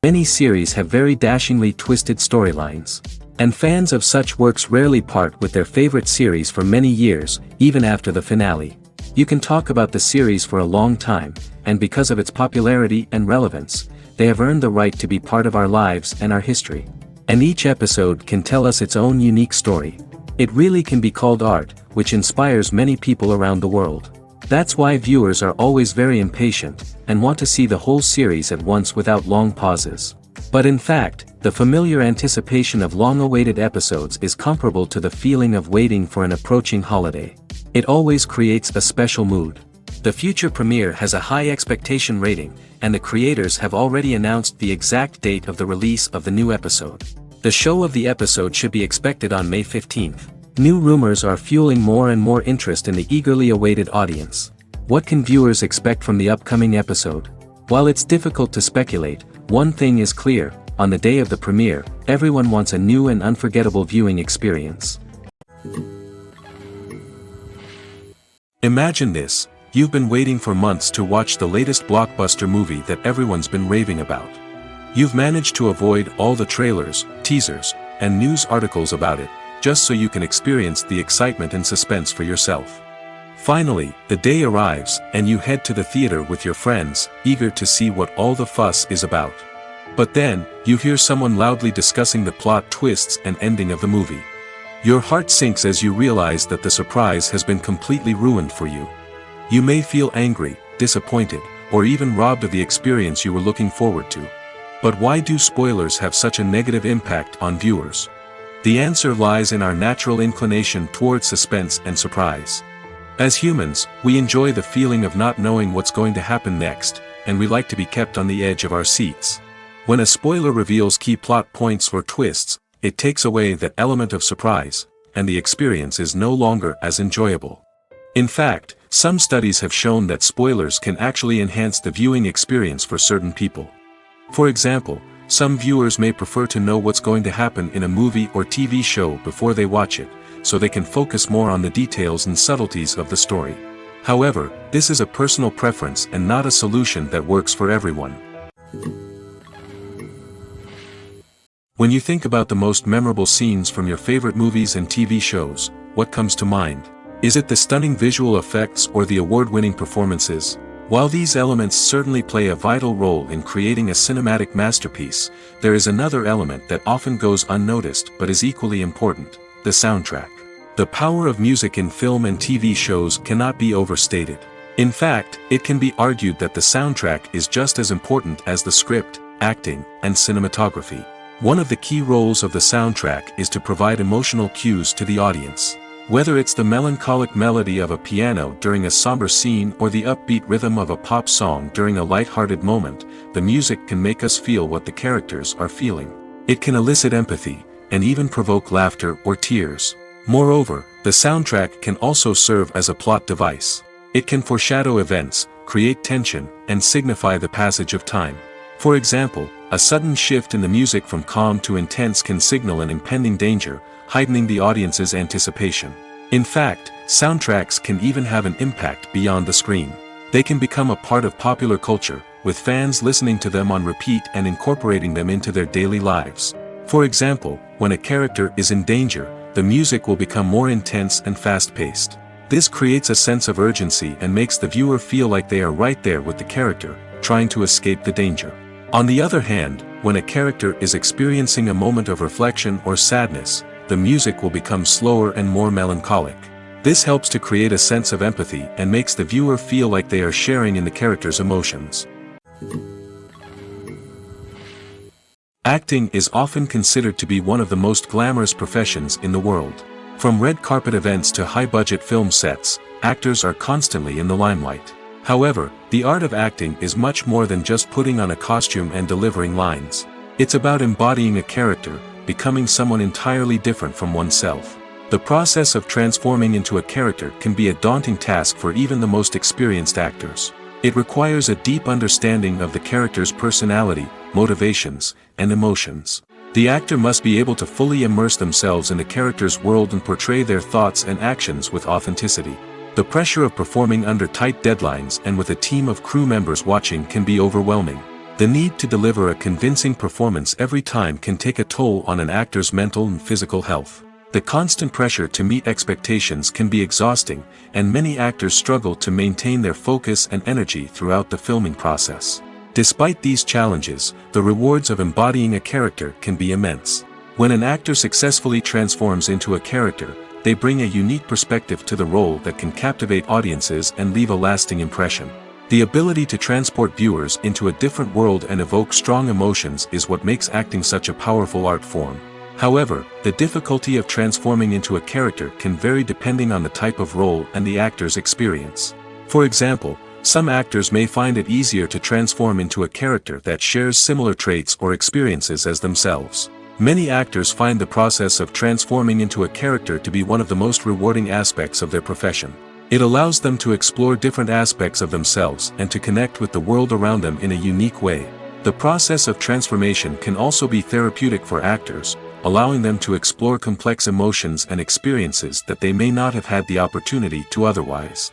Many series have very dashingly twisted storylines. And fans of such works rarely part with their favorite series for many years, even after the finale. You can talk about the series for a long time, and because of its popularity and relevance, they have earned the right to be part of our lives and our history. And each episode can tell us its own unique story. It really can be called art, which inspires many people around the world. That's why viewers are always very impatient, and want to see the whole series at once without long pauses. But in fact, the familiar anticipation of long-awaited episodes is comparable to the feeling of waiting for an approaching holiday. It always creates a special mood. The future premiere has a high expectation rating, and the creators have already announced the exact date of the release of the new episode. The show of the episode should be expected on May 15th. New rumors are fueling more and more interest in the eagerly awaited audience. What can viewers expect from the upcoming episode? While it's difficult to speculate, one thing is clear: on the day of the premiere, everyone wants a new and unforgettable viewing experience. Imagine this: you've been waiting for months to watch the latest blockbuster movie that everyone's been raving about. You've managed to avoid all the trailers, teasers, and news articles about it, just so you can experience the excitement and suspense for yourself. Finally, the day arrives, and you head to the theater with your friends, eager to see what all the fuss is about. But then, you hear someone loudly discussing the plot twists and ending of the movie. Your heart sinks as you realize that the surprise has been completely ruined for you. You may feel angry, disappointed, or even robbed of the experience you were looking forward to. But why do spoilers have such a negative impact on viewers? The answer lies in our natural inclination toward suspense and surprise. As humans, we enjoy the feeling of not knowing what's going to happen next, and we like to be kept on the edge of our seats. When a spoiler reveals key plot points or twists, it takes away that element of surprise, and the experience is no longer as enjoyable. In fact, some studies have shown that spoilers can actually enhance the viewing experience for certain people. For example, some viewers may prefer to know what's going to happen in a movie or TV show before they watch it, so they can focus more on the details and subtleties of the story. However, this is a personal preference and not a solution that works for everyone. When you think about the most memorable scenes from your favorite movies and TV shows, what comes to mind? Is it the stunning visual effects or the award-winning performances? While these elements certainly play a vital role in creating a cinematic masterpiece, there is another element that often goes unnoticed but is equally important: the soundtrack. The power of music in film and TV shows cannot be overstated. In fact, it can be argued that the soundtrack is just as important as the script, acting, and cinematography. One of the key roles of the soundtrack is to provide emotional cues to the audience. Whether it's the melancholic melody of a piano during a somber scene or the upbeat rhythm of a pop song during a light-hearted moment, the music can make us feel what the characters are feeling. It can elicit empathy, and even provoke laughter or tears. Moreover, the soundtrack can also serve as a plot device. It can foreshadow events, create tension, and signify the passage of time. For example, a sudden shift in the music from calm to intense can signal an impending danger, heightening the audience's anticipation. In fact, soundtracks can even have an impact beyond the screen. They can become a part of popular culture, with fans listening to them on repeat and incorporating them into their daily lives. For example, when a character is in danger, the music will become more intense and fast-paced. This creates a sense of urgency and makes the viewer feel like they are right there with the character, trying to escape the danger. On the other hand, when a character is experiencing a moment of reflection or sadness, the music will become slower and more melancholic. This helps to create a sense of empathy and makes the viewer feel like they are sharing in the character's emotions. Acting is often considered to be one of the most glamorous professions in the world. From red carpet events to high-budget film sets, actors are constantly in the limelight. However, the art of acting is much more than just putting on a costume and delivering lines. It's about embodying a character, becoming someone entirely different from oneself. The process of transforming into a character can be a daunting task for even the most experienced actors. It requires a deep understanding of the character's personality, motivations, and emotions. The actor must be able to fully immerse themselves in the character's world and portray their thoughts and actions with authenticity. The pressure of performing under tight deadlines and with a team of crew members watching can be overwhelming. The need to deliver a convincing performance every time can take a toll on an actor's mental and physical health. The constant pressure to meet expectations can be exhausting, and many actors struggle to maintain their focus and energy throughout the filming process. Despite these challenges, the rewards of embodying a character can be immense. When an actor successfully transforms into a character, they bring a unique perspective to the role that can captivate audiences and leave a lasting impression. The ability to transport viewers into a different world and evoke strong emotions is what makes acting such a powerful art form. However, the difficulty of transforming into a character can vary depending on the type of role and the actor's experience. For example, some actors may find it easier to transform into a character that shares similar traits or experiences as themselves. Many actors find the process of transforming into a character to be one of the most rewarding aspects of their profession. It allows them to explore different aspects of themselves and to connect with the world around them in a unique way. The process of transformation can also be therapeutic for actors, allowing them to explore complex emotions and experiences that they may not have had the opportunity to otherwise.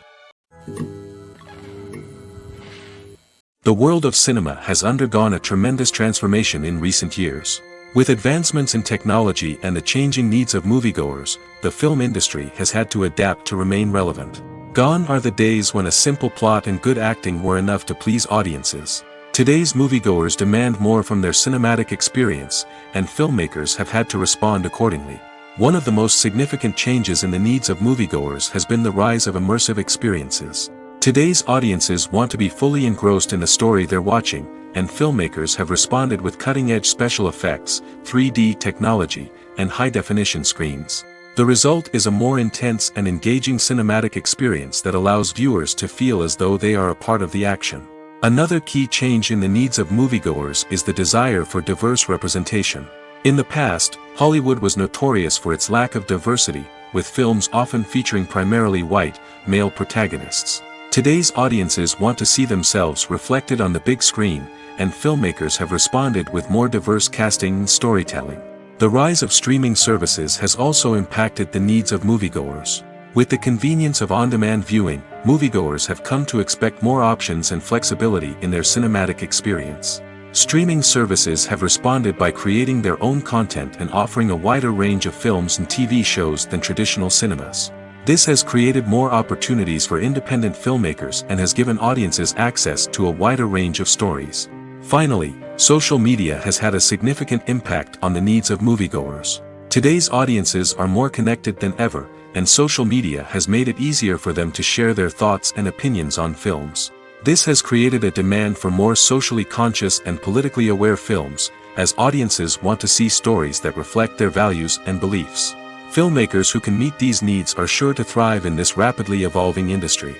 The world of cinema has undergone a tremendous transformation in recent years. With advancements in technology and the changing needs of moviegoers, the film industry has had to adapt to remain relevant. Gone are the days when a simple plot and good acting were enough to please audiences. Today's moviegoers demand more from their cinematic experience, and filmmakers have had to respond accordingly. One of the most significant changes in the needs of moviegoers has been the rise of immersive experiences. Today's audiences want to be fully engrossed in the story they're watching, and filmmakers have responded with cutting-edge special effects, 3D technology, and high-definition screens. The result is a more intense and engaging cinematic experience that allows viewers to feel as though they are a part of the action. Another key change in the needs of moviegoers is the desire for diverse representation. In the past, Hollywood was notorious for its lack of diversity, with films often featuring primarily white, male protagonists. Today's audiences want to see themselves reflected on the big screen, and filmmakers have responded with more diverse casting and storytelling. The rise of streaming services has also impacted the needs of moviegoers. With the convenience of on-demand viewing, moviegoers have come to expect more options and flexibility in their cinematic experience. Streaming services have responded by creating their own content and offering a wider range of films and TV shows than traditional cinemas. This has created more opportunities for independent filmmakers and has given audiences access to a wider range of stories. Finally, social media has had a significant impact on the needs of moviegoers. Today's audiences are more connected than ever, and social media has made it easier for them to share their thoughts and opinions on films. This has created a demand for more socially conscious and politically aware films, as audiences want to see stories that reflect their values and beliefs. Filmmakers who can meet these needs are sure to thrive in this rapidly evolving industry.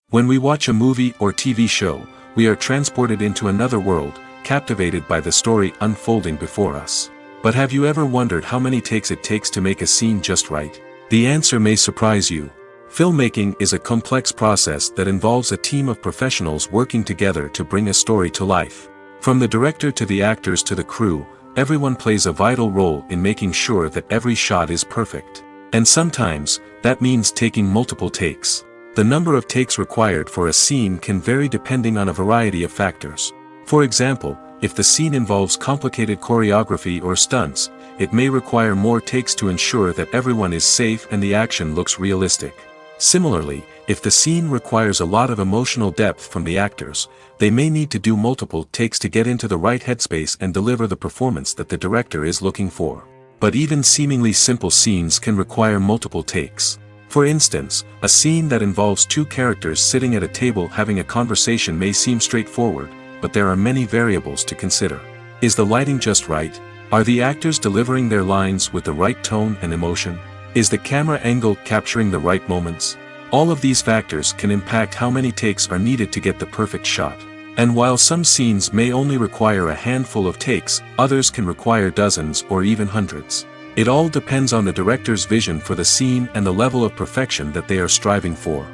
When we watch a movie or TV show, we are transported into another world, captivated by the story unfolding before us. But have you ever wondered how many takes it takes to make a scene just right? The answer may surprise you. Filmmaking is a complex process that involves a team of professionals working together to bring a story to life. From the director to the actors to the crew, everyone plays a vital role in making sure that every shot is perfect. And sometimes, that means taking multiple takes. The number of takes required for a scene can vary depending on a variety of factors. For example, if the scene involves complicated choreography or stunts, it may require more takes to ensure that everyone is safe and the action looks realistic. Similarly, If the scene requires a lot of emotional depth from the actors, they may need to do multiple takes to get into the right headspace and deliver the performance that the director is looking for. But even seemingly simple scenes can require multiple takes. For instance, a scene that involves two characters sitting at a table having a conversation may seem straightforward, but there are many variables to consider. Is the lighting just right? Are the actors delivering their lines with the right tone and emotion? Is the camera angle capturing the right moments? All of these factors can impact how many takes are needed to get the perfect shot. And while some scenes may only require a handful of takes, others can require dozens or even hundreds. It all depends on the director's vision for the scene and the level of perfection that they are striving for.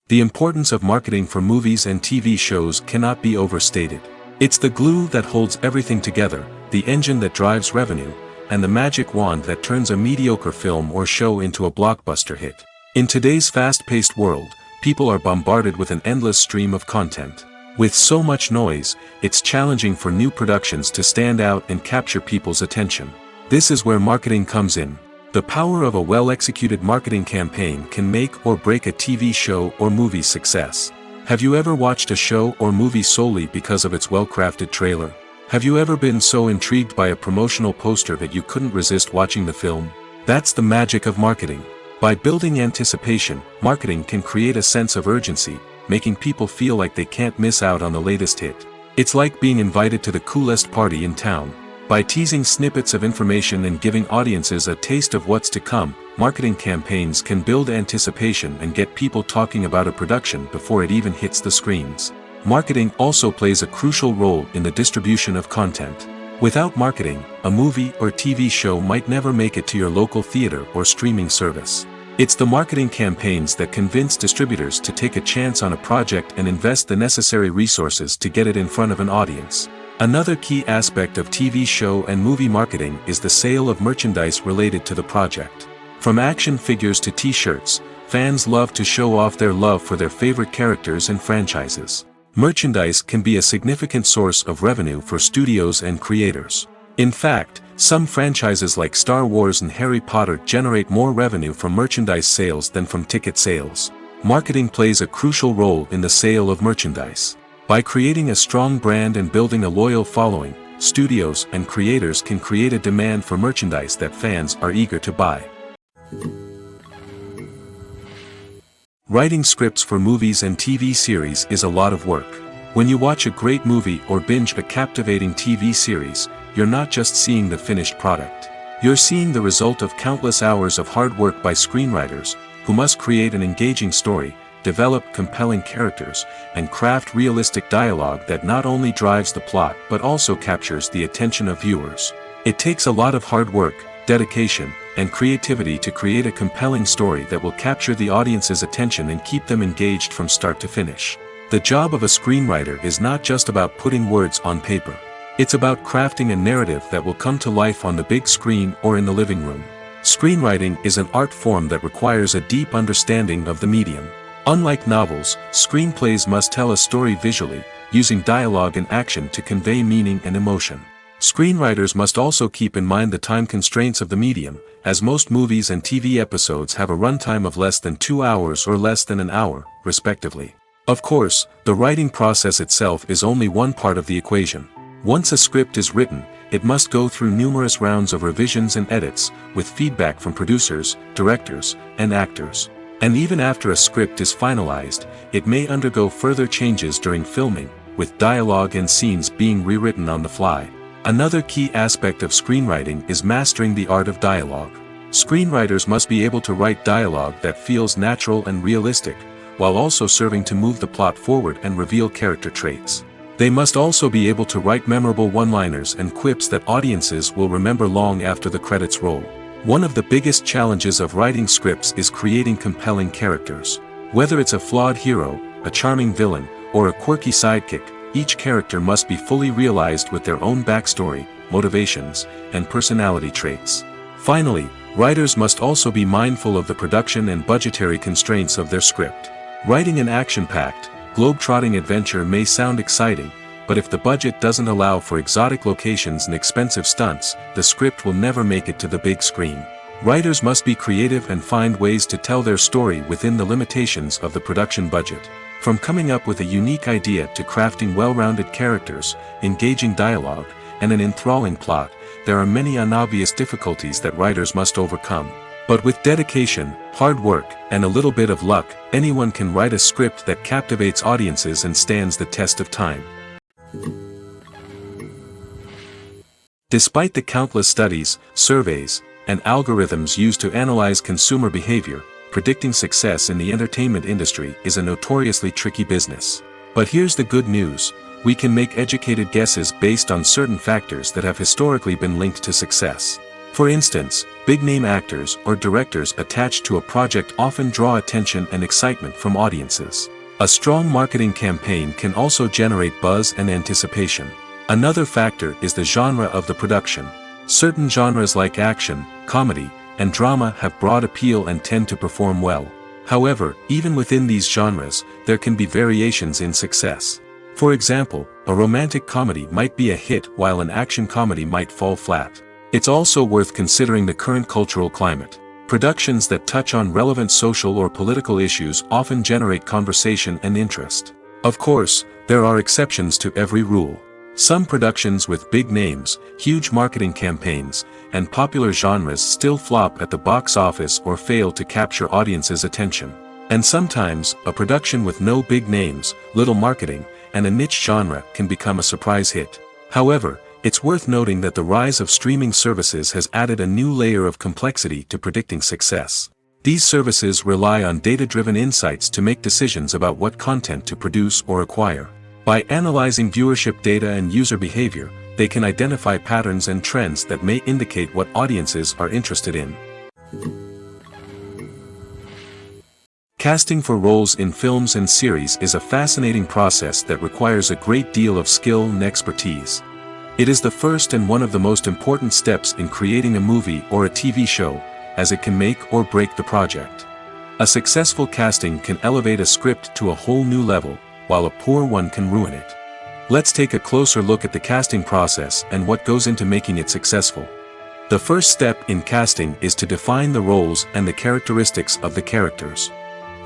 The importance of marketing for movies and TV shows cannot be overstated. It's the glue that holds everything together, the engine that drives revenue, and the magic wand that turns a mediocre film or show into a blockbuster hit. In today's fast-paced world, people are bombarded with an endless stream of content. With so much noise, it's challenging for new productions to stand out and capture people's attention. This is where marketing comes in. The power of a well-executed marketing campaign can make or break a TV show or movie's success. Have you ever watched a show or movie solely because of its well-crafted trailer? Have you ever been so intrigued by a promotional poster that you couldn't resist watching the film? That's the magic of marketing. By building anticipation, marketing can create a sense of urgency, making people feel like they can't miss out on the latest hit. It's like being invited to the coolest party in town. By teasing snippets of information and giving audiences a taste of what's to come, marketing campaigns can build anticipation and get people talking about a production before it even hits the screens. Marketing also plays a crucial role in the distribution of content. Without marketing, a movie or TV show might never make it to your local theater or streaming service. It's the marketing campaigns that convince distributors to take a chance on a project and invest the necessary resources to get it in front of an audience. Another key aspect of TV show and movie marketing is the sale of merchandise related to the project. From action figures to t-shirts, fans love to show off their love for their favorite characters and franchises. Merchandise can be a significant source of revenue for studios and creators. In fact, some franchises like Star Wars and Harry Potter generate more revenue from merchandise sales than from ticket sales. Marketing plays a crucial role in the sale of merchandise. By creating a strong brand and building a loyal following, studios and creators can create a demand for merchandise that fans are eager to buy. Writing scripts for movies and TV series is a lot of work. When you watch a great movie or binge a captivating TV series, you're not just seeing the finished product. You're seeing the result of countless hours of hard work by screenwriters, who must create an engaging story, develop compelling characters, and craft realistic dialogue that not only drives the plot but also captures the attention of viewers. It takes a lot of hard work, dedication, and creativity to create a compelling story that will capture the audience's attention and keep them engaged from start to finish. The job of a screenwriter is not just about putting words on paper. It's about crafting a narrative that will come to life on the big screen or in the living room. Screenwriting is an art form that requires a deep understanding of the medium. Unlike novels, screenplays must tell a story visually, using dialogue and action to convey meaning and emotion. Screenwriters must also keep in mind the time constraints of the medium, as most movies and TV episodes have a runtime of less than 2 hours or less than an hour, respectively. Of course, the writing process itself is only one part of the equation. Once a script is written, it must go through numerous rounds of revisions and edits, with feedback from producers, directors, and actors. And even after a script is finalized, it may undergo further changes during filming, with dialogue and scenes being rewritten on the fly. Another key aspect of screenwriting is mastering the art of dialogue. Screenwriters must be able to write dialogue that feels natural and realistic, while also serving to move the plot forward and reveal character traits. They must also be able to write memorable one-liners and quips that audiences will remember long after the credits roll. One of the biggest challenges of writing scripts is creating compelling characters. Whether it's a flawed hero, a charming villain, or a quirky sidekick, each character must be fully realized with their own backstory, motivations, and personality traits. Finally, writers must also be mindful of the production and budgetary constraints of their script. Writing an action-packed, globe-trotting adventure may sound exciting, but if the budget doesn't allow for exotic locations and expensive stunts, the script will never make it to the big screen. Writers must be creative and find ways to tell their story within the limitations of the production budget. From coming up with a unique idea to crafting well-rounded characters, engaging dialogue, and an enthralling plot, there are many unobvious difficulties that writers must overcome. But with dedication, hard work, and a little bit of luck, anyone can write a script that captivates audiences and stands the test of time. Despite the countless studies, surveys, and algorithms used to analyze consumer behavior, predicting success in the entertainment industry is a notoriously tricky business. But here's the good news: we can make educated guesses based on certain factors that have historically been linked to success. For instance, big-name actors or directors attached to a project often draw attention and excitement from audiences. A strong marketing campaign can also generate buzz and anticipation. Another factor is the genre of the production. Certain genres like action, comedy, and drama have broad appeal and tend to perform well. However, even within these genres, there can be variations in success. For example, a romantic comedy might be a hit while an action comedy might fall flat. It's also worth considering the current cultural climate. Productions that touch on relevant social or political issues often generate conversation and interest. Of course, there are exceptions to every rule. Some productions with big names, huge marketing campaigns, and popular genres still flop at the box office or fail to capture audiences' attention. And sometimes, a production with no big names, little marketing, and a niche genre can become a surprise hit. However, it's worth noting that the rise of streaming services has added a new layer of complexity to predicting success. These services rely on data-driven insights to make decisions about what content to produce or acquire. By analyzing viewership data and user behavior, they can identify patterns and trends that may indicate what audiences are interested in. Casting for roles in films and series is a fascinating process that requires a great deal of skill and expertise. It is the first and one of the most important steps in creating a movie or a TV show, as it can make or break the project. A successful casting can elevate a script to a whole new level, while a poor one can ruin it. Let's take a closer look at the casting process and what goes into making it successful. The first step in casting is to define the roles and the characteristics of the characters.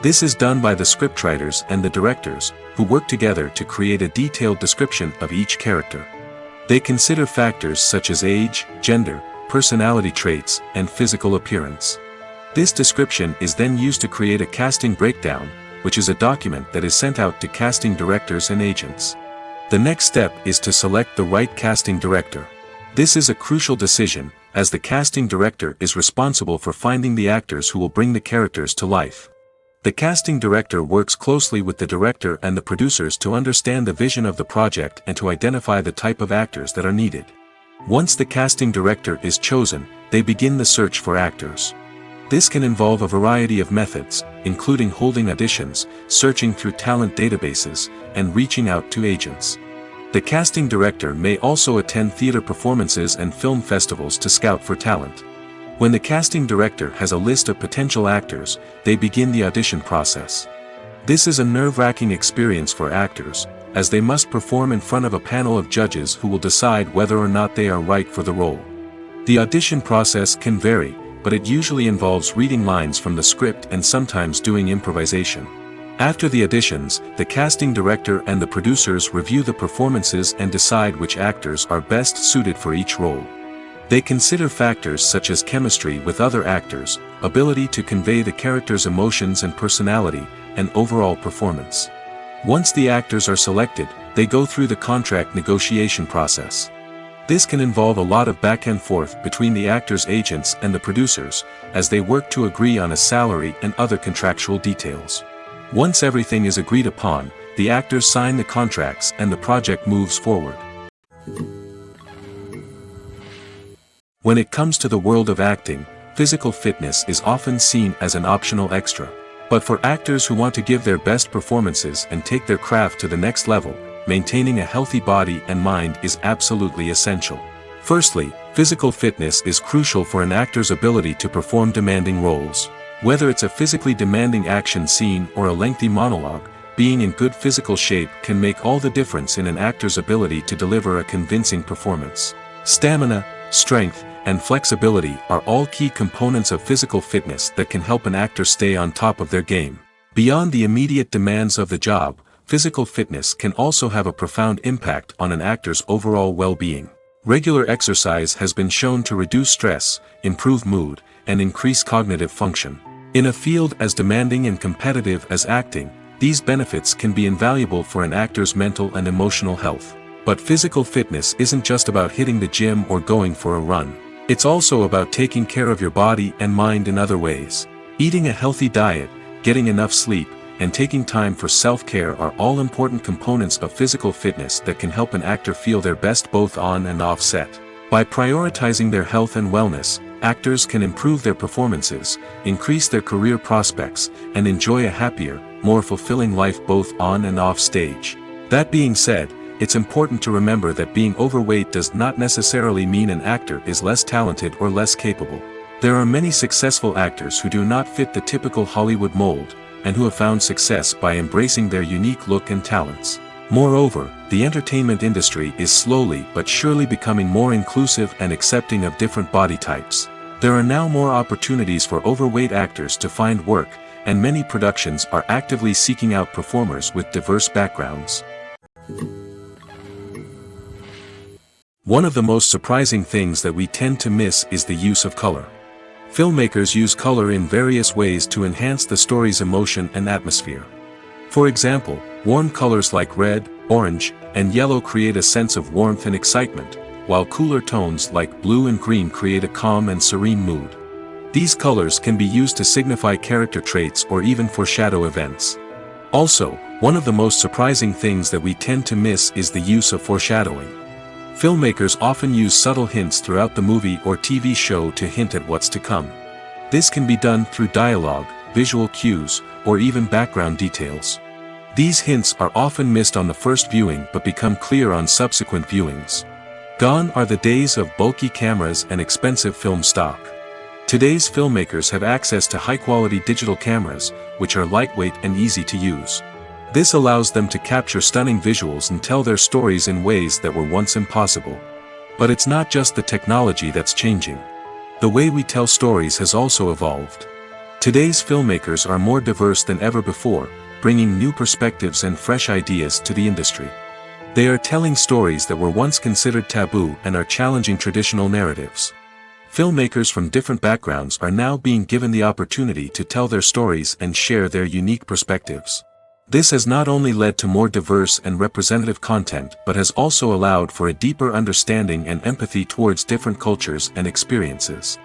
This is done by the scriptwriters and the directors, who work together to create a detailed description of each character. They consider factors such as age, gender, personality traits, and physical appearance. This description is then used to create a casting breakdown, which is a document that is sent out to casting directors and agents. The next step is to select the right casting director. This is a crucial decision, as the casting director is responsible for finding the actors who will bring the characters to life. The casting director works closely with the director and the producers to understand the vision of the project and to identify the type of actors that are needed. Once the casting director is chosen, they begin the search for actors. This can involve a variety of methods, including holding auditions, searching through talent databases, and reaching out to agents. The casting director may also attend theater performances and film festivals to scout for talent. When the casting director has a list of potential actors, they begin the audition process. This is a nerve-wracking experience for actors, as they must perform in front of a panel of judges who will decide whether or not they are right for the role. The audition process can vary, but it usually involves reading lines from the script and sometimes doing improvisation. After the auditions, the casting director and the producers review the performances and decide which actors are best suited for each role. They consider factors such as chemistry with other actors, ability to convey the character's emotions and personality, and overall performance. Once the actors are selected, they go through the contract negotiation process. This can involve a lot of back and forth between the actors' agents and the producers, as they work to agree on a salary and other contractual details. Once everything is agreed upon, the actors sign the contracts and the project moves forward. When it comes to the world of acting, physical fitness is often seen as an optional extra. But for actors who want to give their best performances and take their craft to the next level, maintaining a healthy body and mind is absolutely essential. Firstly, physical fitness is crucial for an actor's ability to perform demanding roles. Whether it's a physically demanding action scene or a lengthy monologue, being in good physical shape can make all the difference in an actor's ability to deliver a convincing performance. Stamina, strength, and flexibility are all key components of physical fitness that can help an actor stay on top of their game. Beyond the immediate demands of the job, physical fitness can also have a profound impact on an actor's overall well-being. Regular exercise has been shown to reduce stress, improve mood, and increase cognitive function. In a field as demanding and competitive as acting, these benefits can be invaluable for an actor's mental and emotional health. But physical fitness isn't just about hitting the gym or going for a run. It's also about taking care of your body and mind in other ways. Eating a healthy diet, getting enough sleep, and taking time for self-care are all important components of physical fitness that can help an actor feel their best both on and off set. By prioritizing their health and wellness, actors can improve their performances, increase their career prospects, and enjoy a happier, more fulfilling life both on and off stage. That being said, it's important to remember that being overweight does not necessarily mean an actor is less talented or less capable. There are many successful actors who do not fit the typical Hollywood mold, and who have found success by embracing their unique look and talents. Moreover, the entertainment industry is slowly but surely becoming more inclusive and accepting of different body types. There are now more opportunities for overweight actors to find work, and many productions are actively seeking out performers with diverse backgrounds. One of the most surprising things that we tend to miss is the use of color. Filmmakers use color in various ways to enhance the story's emotion and atmosphere. For example, warm colors like red, orange, and yellow create a sense of warmth and excitement, while cooler tones like blue and green create a calm and serene mood. These colors can be used to signify character traits or even foreshadow events. Also, one of the most surprising things that we tend to miss is the use of foreshadowing. Filmmakers often use subtle hints throughout the movie or TV show to hint at what's to come. This can be done through dialogue, visual cues, or even background details. These hints are often missed on the first viewing but become clear on subsequent viewings. Gone are the days of bulky cameras and expensive film stock. Today's filmmakers have access to high-quality digital cameras, which are lightweight and easy to use. This allows them to capture stunning visuals and tell their stories in ways that were once impossible. But it's not just the technology that's changing. The way we tell stories has also evolved. Today's filmmakers are more diverse than ever before, bringing new perspectives and fresh ideas to the industry. They are telling stories that were once considered taboo and are challenging traditional narratives. Filmmakers from different backgrounds are now being given the opportunity to tell their stories and share their unique perspectives. This has not only led to more diverse and representative content but has also allowed for a deeper understanding and empathy towards different cultures and experiences.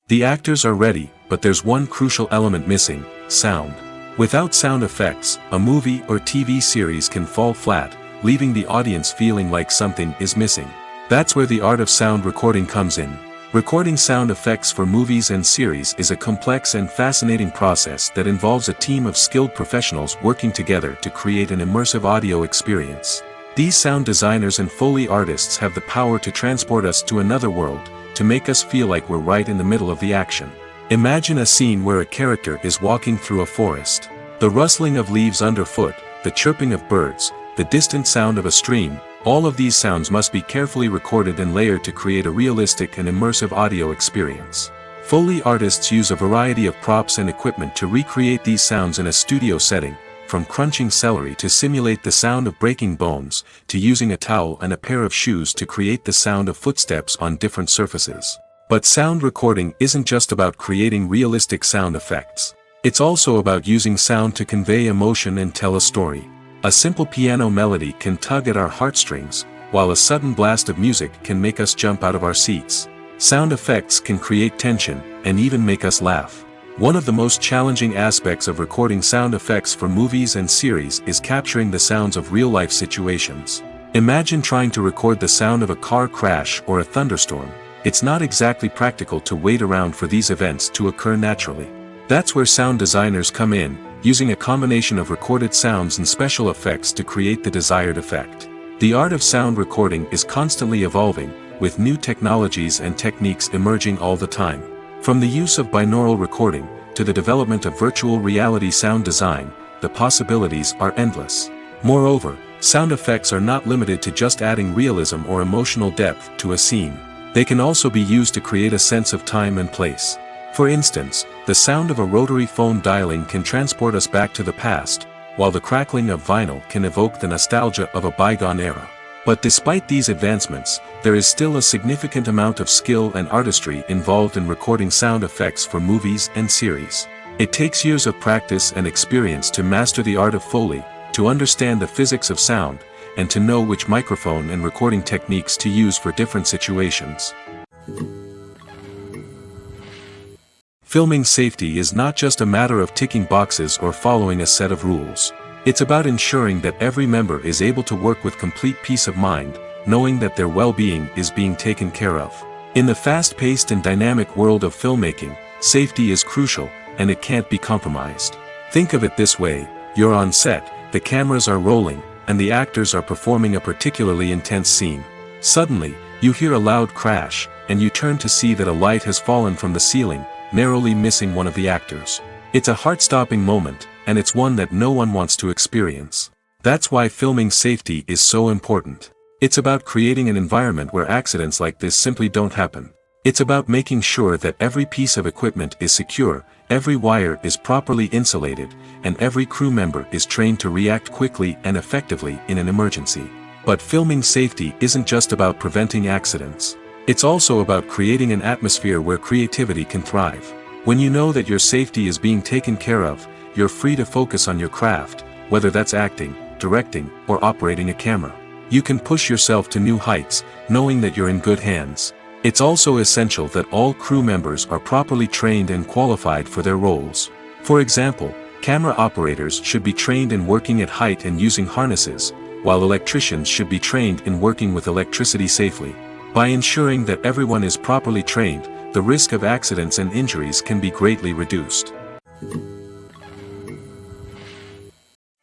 The actors are ready, but there's one crucial element missing: sound. Without sound effects, a movie or TV series can fall flat, leaving the audience feeling like something is missing. That's where the art of sound recording comes in. Recording sound effects for movies and series is a complex and fascinating process that involves a team of skilled professionals working together to create an immersive audio experience. These sound designers and Foley artists have the power to transport us to another world, to make us feel like we're right in the middle of the action. Imagine a scene where a character is walking through a forest. The rustling of leaves underfoot, the chirping of birds, the distant sound of a stream, all of these sounds must be carefully recorded and layered to create a realistic and immersive audio experience. Foley artists use a variety of props and equipment to recreate these sounds in a studio setting, from crunching celery to simulate the sound of breaking bones, to using a towel and a pair of shoes to create the sound of footsteps on different surfaces. But sound recording isn't just about creating realistic sound effects. It's also about using sound to convey emotion and tell a story. A simple piano melody can tug at our heartstrings, while a sudden blast of music can make us jump out of our seats. Sound effects can create tension, and even make us laugh. One of the most challenging aspects of recording sound effects for movies and series is capturing the sounds of real-life situations. Imagine trying to record the sound of a car crash or a thunderstorm. It's not exactly practical to wait around for these events to occur naturally. That's where sound designers come in, using a combination of recorded sounds and special effects to create the desired effect. The art of sound recording is constantly evolving, with new technologies and techniques emerging all the time. From the use of binaural recording, to the development of virtual reality sound design, the possibilities are endless. Moreover, Sound effects are not limited to just adding realism or emotional depth to a scene. They can also be used to create a sense of time and place. For instance, the sound of a rotary phone dialing can transport us back to the past, while the crackling of vinyl can evoke the nostalgia of a bygone era. But despite these advancements, there is still a significant amount of skill and artistry involved in recording sound effects for movies and series. It takes years of practice and experience to master the art of Foley, to understand the physics of sound, and to know which microphone and recording techniques to use for different situations. Filming safety is not just a matter of ticking boxes or following a set of rules. It's about ensuring that every member is able to work with complete peace of mind, knowing that their well-being is being taken care of. In the fast-paced and dynamic world of filmmaking, safety is crucial, and it can't be compromised. Think of it this way: you're on set, the cameras are rolling, and the actors are performing a particularly intense scene. Suddenly, you hear a loud crash, and you turn to see that a light has fallen from the ceiling, narrowly missing one of the actors. It's a heart-stopping moment, and it's one that no one wants to experience. That's why filming safety is so important. It's about creating an environment where accidents like this simply don't happen. It's about making sure that every piece of equipment is secure, every wire is properly insulated, and every crew member is trained to react quickly and effectively in an emergency. But filming safety isn't just about preventing accidents. It's also about creating an atmosphere where creativity can thrive. When you know that your safety is being taken care of, you're free to focus on your craft, whether that's acting, directing, or operating a camera. You can push yourself to new heights, knowing that you're in good hands. It's also essential that all crew members are properly trained and qualified for their roles. For example, camera operators should be trained in working at height and using harnesses, while electricians should be trained in working with electricity safely. By ensuring that everyone is properly trained, the risk of accidents and injuries can be greatly reduced.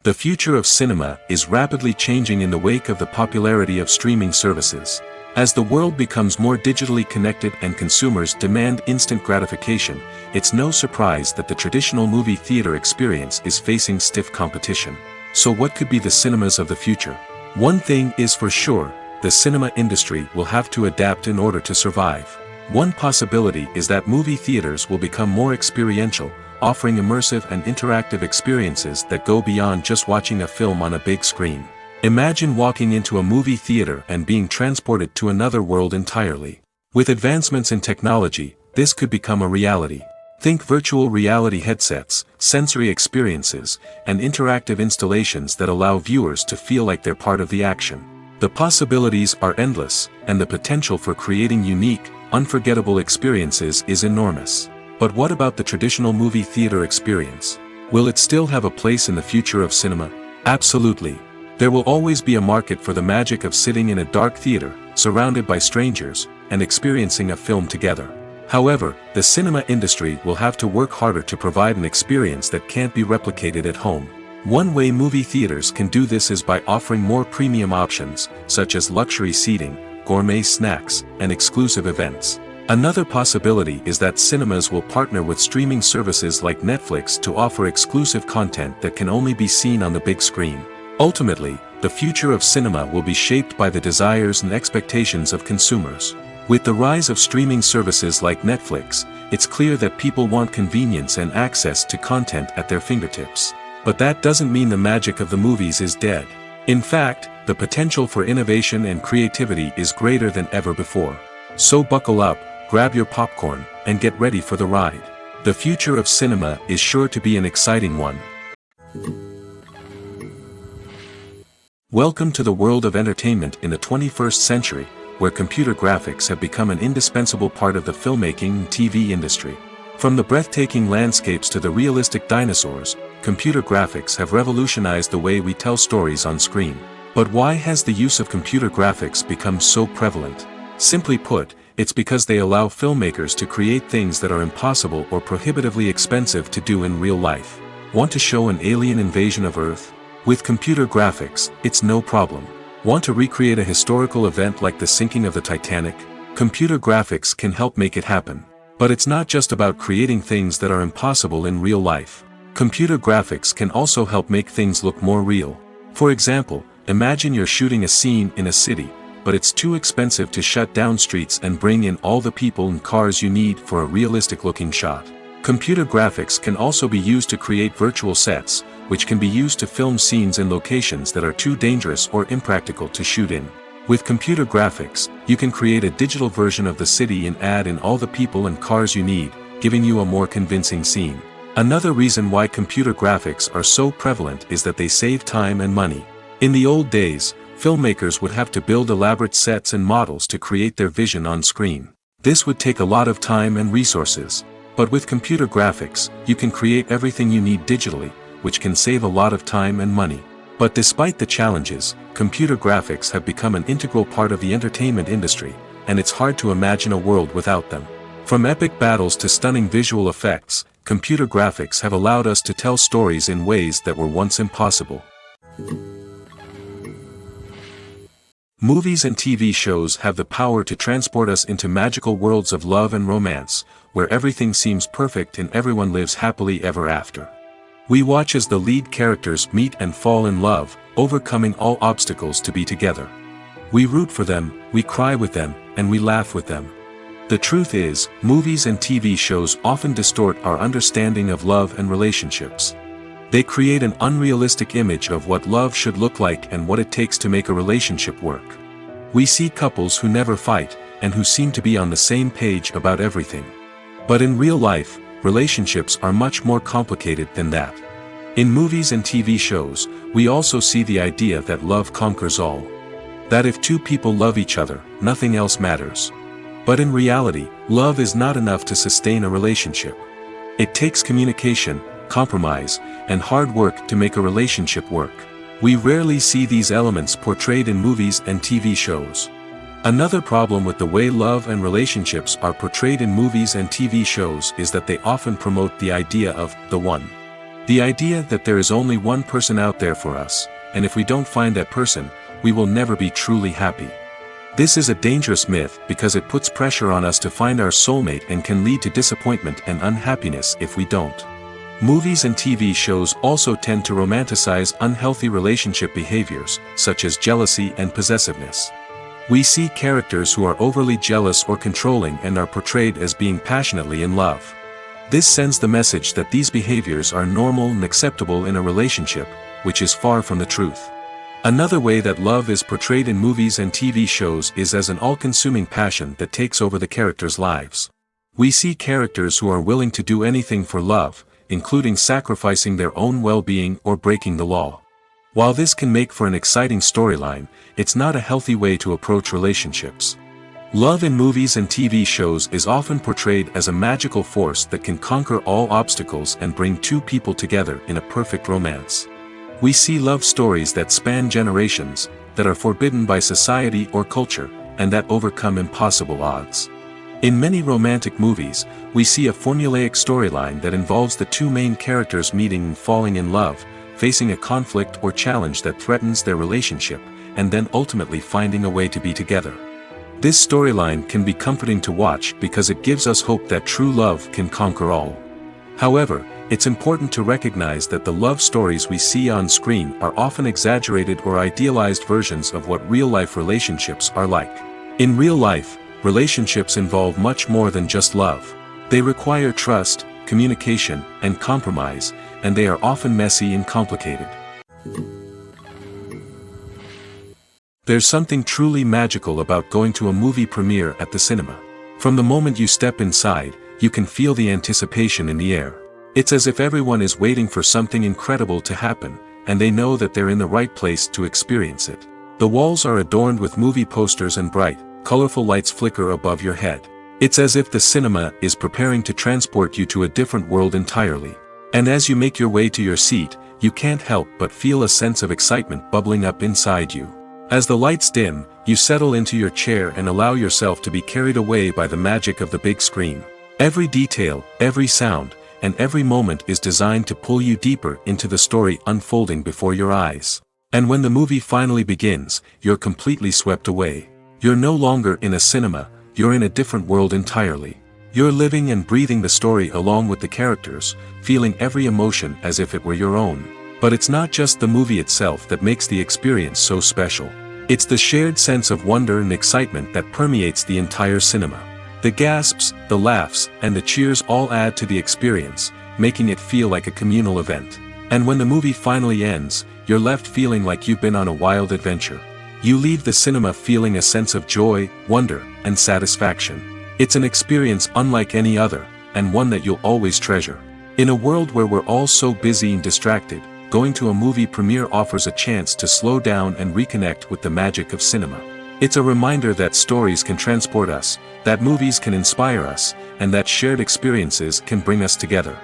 The future of cinema is rapidly changing in the wake of the popularity of streaming services. As the world becomes more digitally connected and consumers demand instant gratification, it's no surprise that the traditional movie theater experience is facing stiff competition. So what could be the cinemas of the future? One thing is for sure: the cinema industry will have to adapt in order to survive. One possibility is that movie theaters will become more experiential, offering immersive and interactive experiences that go beyond just watching a film on a big screen. Imagine walking into a movie theater and being transported to another world entirely. With advancements in technology, this could become a reality. Think virtual reality headsets, sensory experiences, and interactive installations that allow viewers to feel like they're part of the action. The possibilities are endless, and the potential for creating unique, unforgettable experiences is enormous. But what about the traditional movie theater experience? Will it still have a place in the future of cinema? Absolutely. There will always be a market for the magic of sitting in a dark theater, surrounded by strangers, and experiencing a film together. However, the cinema industry will have to work harder to provide an experience that can't be replicated at home. One way movie theaters can do this is by offering more premium options, such as luxury seating, gourmet snacks, and exclusive events. Another possibility is that cinemas will partner with streaming services like Netflix to offer exclusive content that can only be seen on the big screen. Ultimately, the future of cinema will be shaped by the desires and expectations of consumers. With the rise of streaming services like Netflix, it's clear that people want convenience and access to content at their fingertips. But that doesn't mean the magic of the movies is dead. In fact, the potential for innovation and creativity is greater than ever before. So buckle up, grab your popcorn, and get ready for the ride. The future of cinema is sure to be an exciting one. Welcome to the world of entertainment in the 21st century, where computer graphics have become an indispensable part of the filmmaking and TV industry. From the breathtaking landscapes to the realistic dinosaurs, computer graphics have revolutionized the way we tell stories on screen. But why has the use of computer graphics become so prevalent? Simply put, it's because they allow filmmakers to create things that are impossible or prohibitively expensive to do in real life. Want to show an alien invasion of Earth? With computer graphics, it's no problem. Want to recreate a historical event like the sinking of the Titanic? Computer graphics can help make it happen. But it's not just about creating things that are impossible in real life. Computer graphics can also help make things look more real. For example, Imagine you're shooting a scene in a city, but it's too expensive to shut down streets and bring in all the people and cars you need for a realistic-looking shot. Computer graphics can also be used to create virtual sets, which can be used to film scenes in locations that are too dangerous or impractical to shoot in. With computer graphics, you can create a digital version of the city and add in all the people and cars you need, giving you a more convincing scene. Another reason why computer graphics are so prevalent is that they save time and money. In the old days, filmmakers would have to build elaborate sets and models to create their vision on screen. This would take a lot of time and resources. But with computer graphics, you can create everything you need digitally, which can save a lot of time and money. But despite the challenges, computer graphics have become an integral part of the entertainment industry, and it's hard to imagine a world without them. From epic battles to stunning visual effects, computer graphics have allowed us to tell stories in ways that were once impossible. Movies and TV shows have the power to transport us into magical worlds of love and romance, where everything seems perfect and everyone lives happily ever after. We watch as the lead characters meet and fall in love, overcoming all obstacles to be together. We root for them, we cry with them, and we laugh with them. The truth is, movies and TV shows often distort our understanding of love and relationships. They create an unrealistic image of what love should look like and what it takes to make a relationship work. We see couples who never fight, and who seem to be on the same page about everything. But in real life, relationships are much more complicated than that. In movies and TV shows, we also see the idea that love conquers all. That if two people love each other, nothing else matters. But in reality, love is not enough to sustain a relationship. It takes communication, compromise, and hard work to make a relationship work. We rarely see these elements portrayed in movies and TV shows. Another problem with the way love and relationships are portrayed in movies and TV shows is that they often promote the idea of the one. The idea that there is only one person out there for us, and if we don't find that person, we will never be truly happy. This is a dangerous myth because it puts pressure on us to find our soulmate and can lead to disappointment and unhappiness if we don't. Movies and TV shows also tend to romanticize unhealthy relationship behaviors, such as jealousy and possessiveness. We see characters who are overly jealous or controlling and are portrayed as being passionately in love. This sends the message that these behaviors are normal and acceptable in a relationship, which is far from the truth. Another way that love is portrayed in movies and TV shows is as an all-consuming passion that takes over the characters' lives. We see characters who are willing to do anything for love, including sacrificing their own well-being or breaking the law. While this can make for an exciting storyline, it's not a healthy way to approach relationships. Love in movies and TV shows is often portrayed as a magical force that can conquer all obstacles and bring two people together in a perfect romance. We see love stories that span generations, that are forbidden by society or culture, and that overcome impossible odds. In many romantic movies, we see a formulaic storyline that involves the two main characters meeting and falling in love, facing a conflict or challenge that threatens their relationship, and then ultimately finding a way to be together. This storyline can be comforting to watch because it gives us hope that true love can conquer all. However, it's important to recognize that the love stories we see on screen are often exaggerated or idealized versions of what real-life relationships are like. In real life, relationships involve much more than just love. They require trust, communication, and compromise, and they are often messy and complicated. There's something truly magical about going to a movie premiere at the cinema. From the moment you step inside, you can feel the anticipation in the air. It's as if everyone is waiting for something incredible to happen, and they know that they're in the right place to experience it. The walls are adorned with movie posters and bright, colorful lights flicker above your head. It's as if the cinema is preparing to transport you to a different world entirely. And as you make your way to your seat, you can't help but feel a sense of excitement bubbling up inside you. As the lights dim, you settle into your chair and allow yourself to be carried away by the magic of the big screen. Every detail, every sound, and every moment is designed to pull you deeper into the story unfolding before your eyes. And when the movie finally begins, you're completely swept away. You're no longer in a cinema, you're in a different world entirely. You're living and breathing the story along with the characters, feeling every emotion as if it were your own. But it's not just the movie itself that makes the experience so special. It's the shared sense of wonder and excitement that permeates the entire cinema. The gasps, the laughs, and the cheers all add to the experience, making it feel like a communal event. And when the movie finally ends, you're left feeling like you've been on a wild adventure. You leave the cinema feeling a sense of joy, wonder, and satisfaction. It's an experience unlike any other, and one that you'll always treasure. In a world where we're all so busy and distracted, going to a movie premiere offers a chance to slow down and reconnect with the magic of cinema. It's a reminder that stories can transport us, that movies can inspire us, and that shared experiences can bring us together.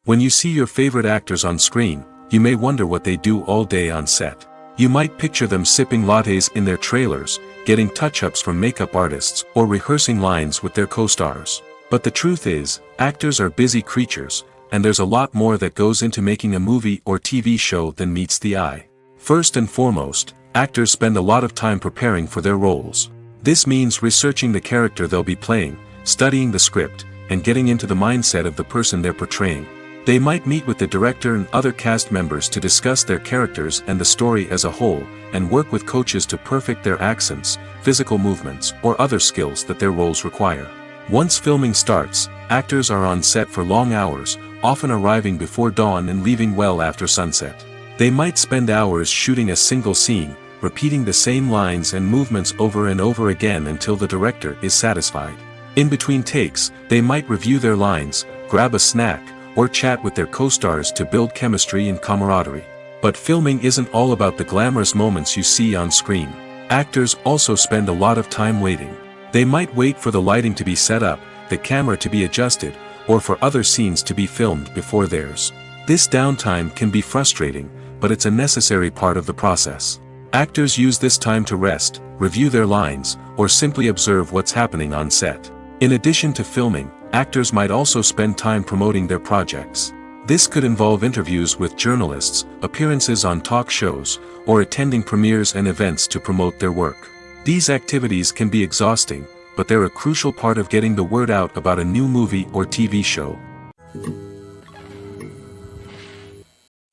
When you see your favorite actors on screen, you may wonder what they do all day on set. You might picture them sipping lattes in their trailers, getting touch-ups from makeup artists, or rehearsing lines with their co-stars. But the truth is, actors are busy creatures, and there's a lot more that goes into making a movie or TV show than meets the eye. First and foremost, actors spend a lot of time preparing for their roles. This means researching the character they'll be playing, studying the script, and getting into the mindset of the person they're portraying. They might meet with the director and other cast members to discuss their characters and the story as a whole, and work with coaches to perfect their accents, physical movements, or other skills that their roles require. Once filming starts, actors are on set for long hours, often arriving before dawn and leaving well after sunset. They might spend hours shooting a single scene, repeating the same lines and movements over and over again until the director is satisfied. In between takes, they might review their lines, grab a snack, or chat with their co-stars to build chemistry and camaraderie. But filming isn't all about the glamorous moments you see on screen. Actors also spend a lot of time waiting. They might wait for the lighting to be set up, the camera to be adjusted, or for other scenes to be filmed before theirs. This downtime can be frustrating, but it's a necessary part of the process. Actors use this time to rest, review their lines, or simply observe what's happening on set. In addition to filming, actors might also spend time promoting their projects. This could involve interviews with journalists, appearances on talk shows, or attending premieres and events to promote their work. These activities can be exhausting, but they're a crucial part of getting the word out about a new movie or TV show.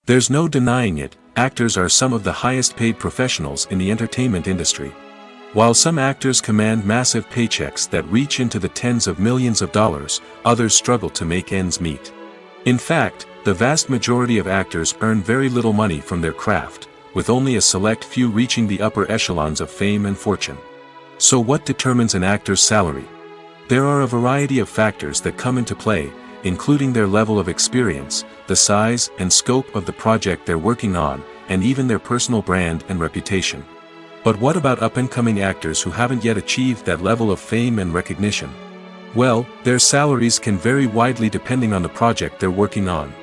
There's no denying it, actors are some of the highest paid professionals in the entertainment industry. While some actors command massive paychecks that reach into the tens of millions of dollars, others struggle to make ends meet. In fact, the vast majority of actors earn very little money from their craft, with only a select few reaching the upper echelons of fame and fortune. So what determines an actor's salary? There are a variety of factors that come into play, including their level of experience, the size and scope of the project they're working on, and even their personal brand and reputation. But what about up-and-coming actors who haven't yet achieved that level of fame and recognition? Well, their salaries can vary widely depending on the project they're working on.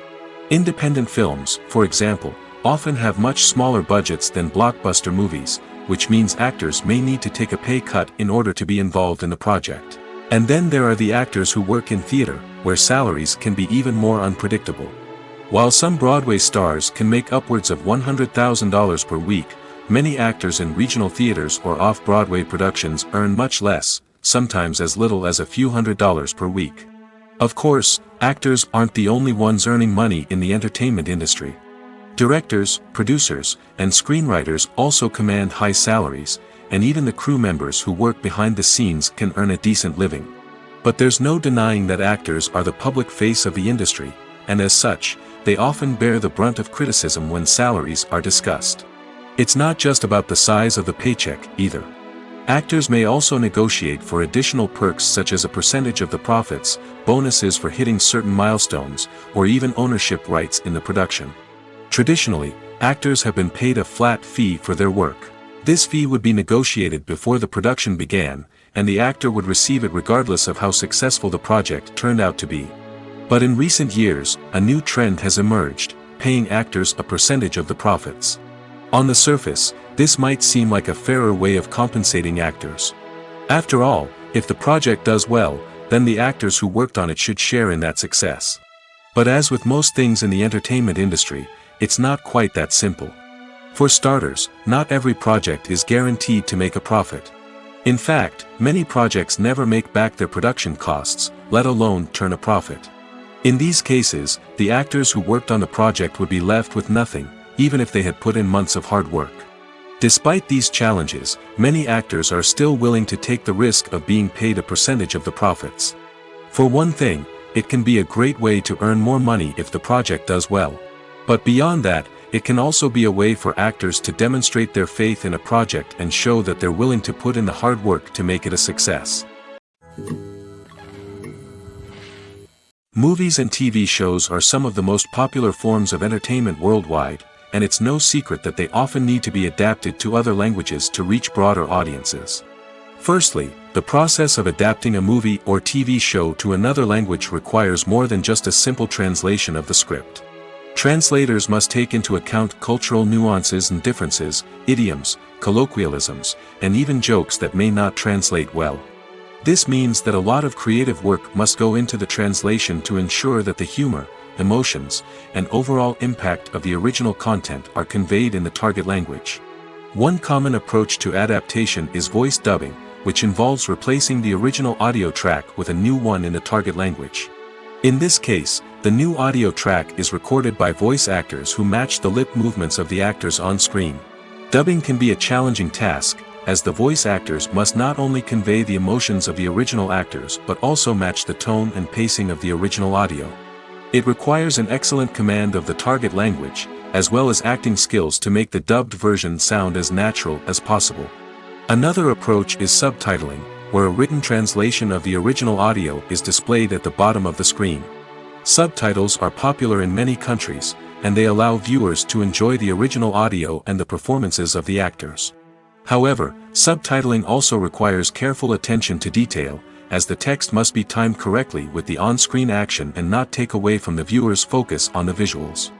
Independent films, for example, often have much smaller budgets than blockbuster movies, which means actors may need to take a pay cut in order to be involved in the project. And then there are the actors who work in theater, where salaries can be even more unpredictable. While some Broadway stars can make upwards of $100,000 per week, many actors in regional theaters or off-Broadway productions earn much less, sometimes as little as a few $100s per week. Of course, actors aren't the only ones earning money in the entertainment industry. Directors, producers, and screenwriters also command high salaries, and even the crew members who work behind the scenes can earn a decent living. But there's no denying that actors are the public face of the industry, and as such, they often bear the brunt of criticism when salaries are discussed. It's not just about the size of the paycheck, either. Actors may also negotiate for additional perks such as a percentage of the profits, bonuses for hitting certain milestones, or even ownership rights in the production. Traditionally, actors have been paid a flat fee for their work. This fee would be negotiated before the production began, and the actor would receive it regardless of how successful the project turned out to be. But in recent years, a new trend has emerged, paying actors a percentage of the profits. On the surface, this might seem like a fairer way of compensating actors. After all, if the project does well, then the actors who worked on it should share in that success. But as with most things in the entertainment industry, it's not quite that simple. For starters, not every project is guaranteed to make a profit. In fact, many projects never make back their production costs, let alone turn a profit. In these cases, the actors who worked on the project would be left with nothing, even if they had put in months of hard work. Despite these challenges, many actors are still willing to take the risk of being paid a percentage of the profits. For one thing, it can be a great way to earn more money if the project does well. But beyond that, it can also be a way for actors to demonstrate their faith in a project and show that they're willing to put in the hard work to make it a success. Movies and TV shows are some of the most popular forms of entertainment worldwide, and it's no secret that they often need to be adapted to other languages to reach broader audiences. Firstly, the process of adapting a movie or TV show to another language requires more than just a simple translation of the script. Translators must take into account cultural nuances and differences, idioms, colloquialisms, and even jokes that may not translate well. This means that a lot of creative work must go into the translation to ensure that the humor, emotions, and overall impact of the original content are conveyed in the target language. One common approach to adaptation is voice dubbing, which involves replacing the original audio track with a new one in the target language. In this case, the new audio track is recorded by voice actors who match the lip movements of the actors on screen. Dubbing can be a challenging task, as the voice actors must not only convey the emotions of the original actors but also match the tone and pacing of the original audio. It requires an excellent command of the target language, as well as acting skills to make the dubbed version sound as natural as possible. Another approach is subtitling, where a written translation of the original audio is displayed at the bottom of the screen. Subtitles are popular in many countries, and they allow viewers to enjoy the original audio and the performances of the actors. However, subtitling also requires careful attention to detail, as the text must be timed correctly with the on-screen action and not take away from the viewer's focus on the visuals.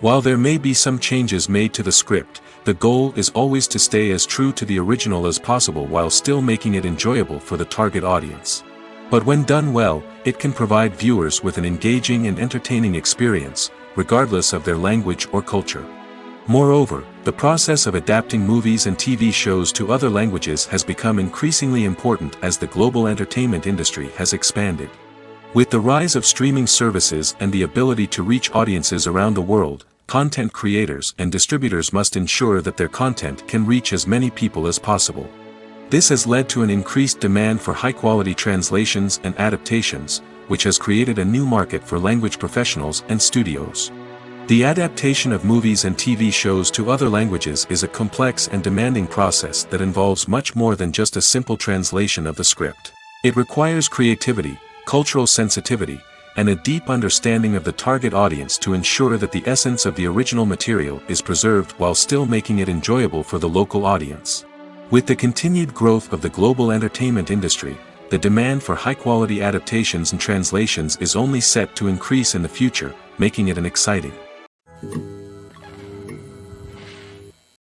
While there may be some changes made to the script, the goal is always to stay as true to the original as possible while still making it enjoyable for the target audience. But when done well, it can provide viewers with an engaging and entertaining experience, regardless of their language or culture. Moreover, the process of adapting movies and TV shows to other languages has become increasingly important as the global entertainment industry has expanded. With the rise of streaming services and the ability to reach audiences around the world, content creators and distributors must ensure that their content can reach as many people as possible. This has led to an increased demand for high-quality translations and adaptations, which has created a new market for language professionals and studios. The adaptation of movies and TV shows to other languages is a complex and demanding process that involves much more than just a simple translation of the script. It requires creativity, cultural sensitivity, and a deep understanding of the target audience to ensure that the essence of the original material is preserved while still making it enjoyable for the local audience. With the continued growth of the global entertainment industry, the demand for high-quality adaptations and translations is only set to increase in the future, making it an exciting.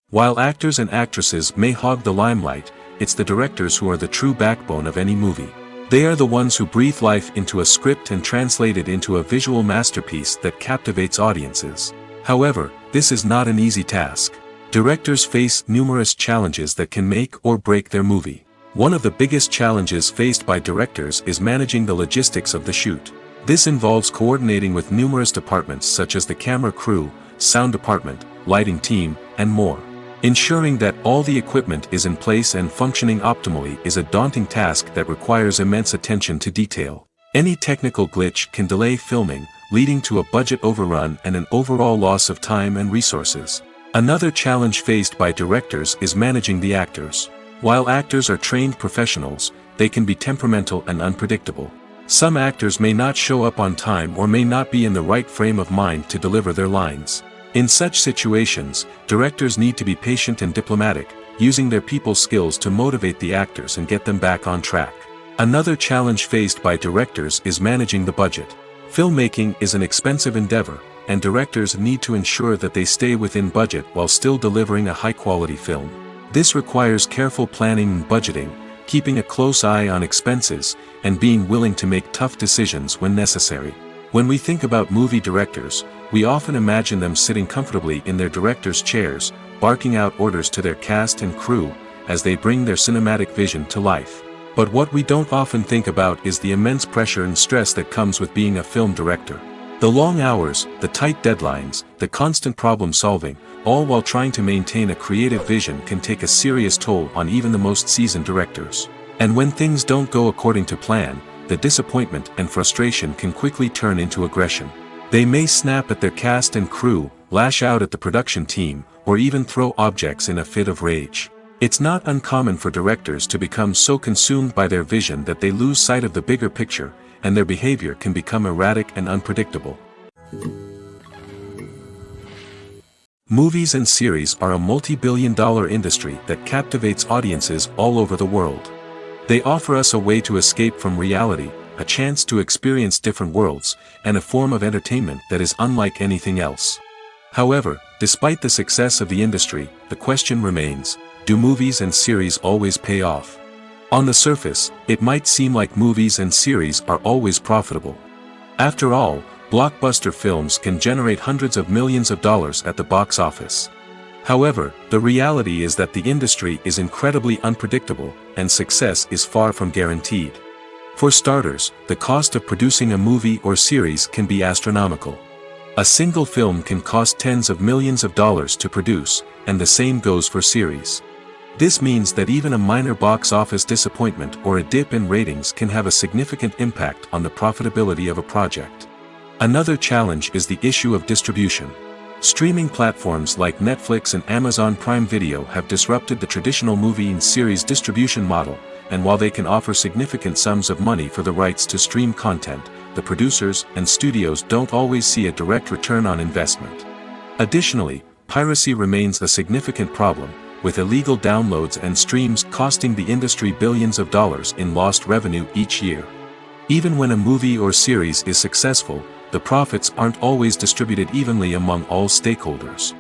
While actors and actresses may hog the limelight, it's the directors who are the true backbone of any movie. They are the ones who breathe life into a script and translate it into a visual masterpiece that captivates audiences. However, this is not an easy task. Directors face numerous challenges that can make or break their movie. One of the biggest challenges faced by directors is managing the logistics of the shoot. This involves coordinating with numerous departments such as the camera crew, sound department, lighting team, and more. Ensuring that all the equipment is in place and functioning optimally is a daunting task that requires immense attention to detail. Any technical glitch can delay filming, leading to a budget overrun and an overall loss of time and resources. Another challenge faced by directors is managing the actors. While actors are trained professionals, they can be temperamental and unpredictable. Some actors may not show up on time or may not be in the right frame of mind to deliver their lines. In such situations, directors need to be patient and diplomatic, using their people skills to motivate the actors and get them back on track. Another challenge faced by directors is managing the budget. Filmmaking is an expensive endeavor, and directors need to ensure that they stay within budget while still delivering a high-quality film. This requires careful planning and budgeting, keeping a close eye on expenses, and being willing to make tough decisions when necessary. When we think about movie directors, we often imagine them sitting comfortably in their director's chairs, barking out orders to their cast and crew, as they bring their cinematic vision to life. But what we don't often think about is the immense pressure and stress that comes with being a film director. The long hours, the tight deadlines, the constant problem solving, all while trying to maintain a creative vision can take a serious toll on even the most seasoned directors. And when things don't go according to plan, the disappointment and frustration can quickly turn into aggression. They may snap at their cast and crew, lash out at the production team, or even throw objects in a fit of rage. It's not uncommon for directors to become so consumed by their vision that they lose sight of the bigger picture, and their behavior can become erratic and unpredictable. Movies and series are a multi-billion-dollar industry that captivates audiences all over the world. They offer us a way to escape from reality, a chance to experience different worlds, and a form of entertainment that is unlike anything else. However, despite the success of the industry, the question remains, do movies and series always pay off? On the surface, it might seem like movies and series are always profitable. After all, blockbuster films can generate hundreds of millions of dollars at the box office. However, the reality is that the industry is incredibly unpredictable, and success is far from guaranteed. For starters, the cost of producing a movie or series can be astronomical. A single film can cost tens of millions of dollars to produce, and the same goes for series. This means that even a minor box office disappointment or a dip in ratings can have a significant impact on the profitability of a project. Another challenge is the issue of distribution. Streaming platforms like Netflix and Amazon Prime Video have disrupted the traditional movie and series distribution model, and while they can offer significant sums of money for the rights to stream content, the producers and studios don't always see a direct return on investment. Additionally, piracy remains a significant problem, with illegal downloads and streams costing the industry billions of dollars in lost revenue each year. Even when a movie or series is successful, the profits aren't always distributed evenly among all stakeholders.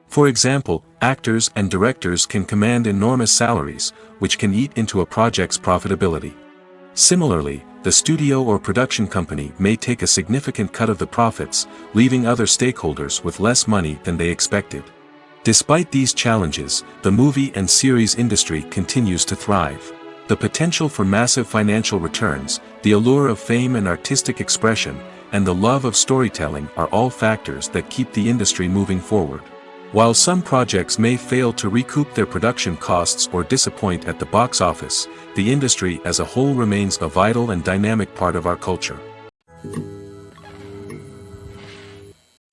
For example, actors and directors can command enormous salaries, which can eat into a project's profitability. Similarly, the studio or production company may take a significant cut of the profits, leaving other stakeholders with less money than they expected. Despite these challenges, the movie and series industry continues to thrive. The potential for massive financial returns, the allure of fame and artistic expression, and the love of storytelling are all factors that keep the industry moving forward. While some projects may fail to recoup their production costs or disappoint at the box office, the industry as a whole remains a vital and dynamic part of our culture.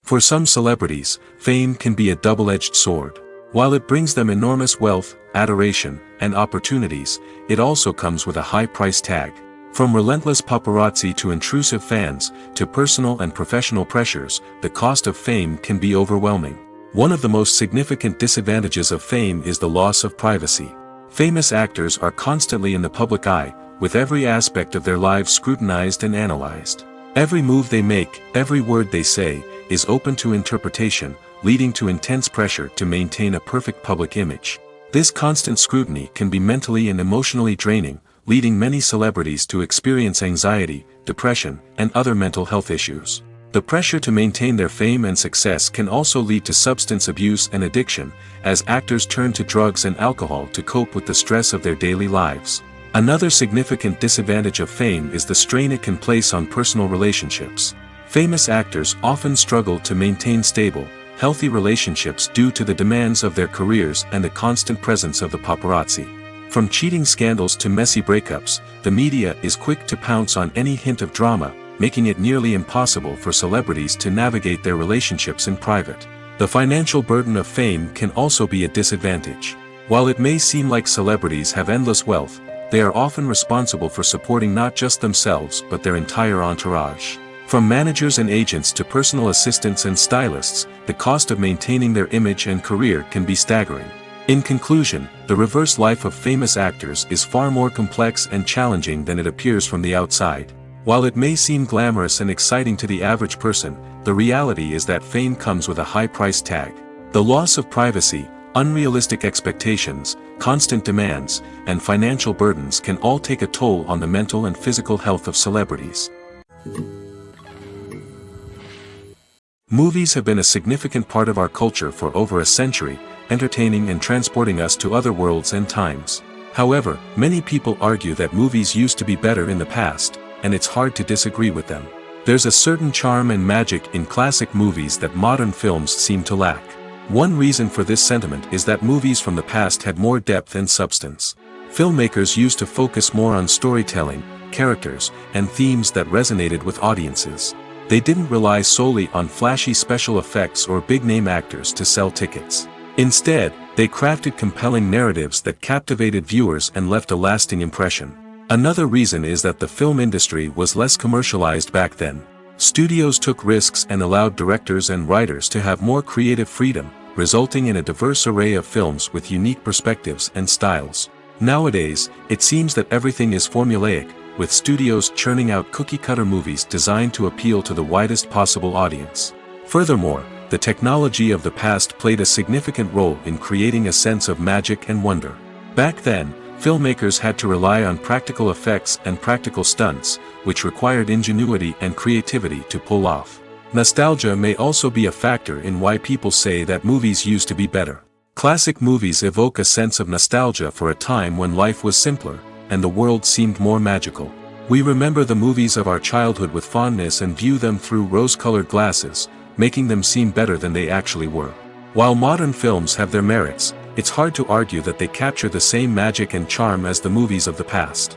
For some celebrities, fame can be a double-edged sword. While it brings them enormous wealth, adoration, and opportunities, it also comes with a high price tag. From relentless paparazzi to intrusive fans, to personal and professional pressures, the cost of fame can be overwhelming. One of the most significant disadvantages of fame is the loss of privacy. Famous actors are constantly in the public eye, with every aspect of their lives scrutinized and analyzed. Every move they make, every word they say, is open to interpretation, leading to intense pressure to maintain a perfect public image. This constant scrutiny can be mentally and emotionally draining, leading many celebrities to experience anxiety, depression, and other mental health issues. The pressure to maintain their fame and success can also lead to substance abuse and addiction, as actors turn to drugs and alcohol to cope with the stress of their daily lives. Another significant disadvantage of fame is the strain it can place on personal relationships. Famous actors often struggle to maintain stable, healthy relationships due to the demands of their careers and the constant presence of the paparazzi. From cheating scandals to messy breakups, the media is quick to pounce on any hint of drama, making it nearly impossible for celebrities to navigate their relationships in private. The financial burden of fame can also be a disadvantage. While it may seem like celebrities have endless wealth, they are often responsible for supporting not just themselves but their entire entourage. From managers and agents to personal assistants and stylists, the cost of maintaining their image and career can be staggering. In conclusion, the reverse life of famous actors is far more complex and challenging than it appears from the outside. While it may seem glamorous and exciting to the average person, the reality is that fame comes with a high price tag. The loss of privacy, unrealistic expectations, constant demands, and financial burdens can all take a toll on the mental and physical health of celebrities. Movies have been a significant part of our culture for over a century, entertaining and transporting us to other worlds and times. However, many people argue that movies used to be better in the past, and it's hard to disagree with them. There's a certain charm and magic in classic movies that modern films seem to lack. One reason for this sentiment is that movies from the past had more depth and substance. Filmmakers used to focus more on storytelling, characters, and themes that resonated with audiences. They didn't rely solely on flashy special effects or big-name actors to sell tickets. Instead, they crafted compelling narratives that captivated viewers and left a lasting impression. Another reason is that the film industry was less commercialized back then. Studios took risks and allowed directors and writers to have more creative freedom, resulting in a diverse array of films with unique perspectives and styles. Nowadays, it seems that everything is formulaic, with studios churning out cookie-cutter movies designed to appeal to the widest possible audience. Furthermore, the technology of the past played a significant role in creating a sense of magic and wonder. Back then, filmmakers had to rely on practical effects and practical stunts, which required ingenuity and creativity to pull off. Nostalgia may also be a factor in why people say that movies used to be better. Classic movies evoke a sense of nostalgia for a time when life was simpler, and the world seemed more magical. We remember the movies of our childhood with fondness and view them through rose-colored glasses, making them seem better than they actually were. While modern films have their merits, it's hard to argue that they capture the same magic and charm as the movies of the past.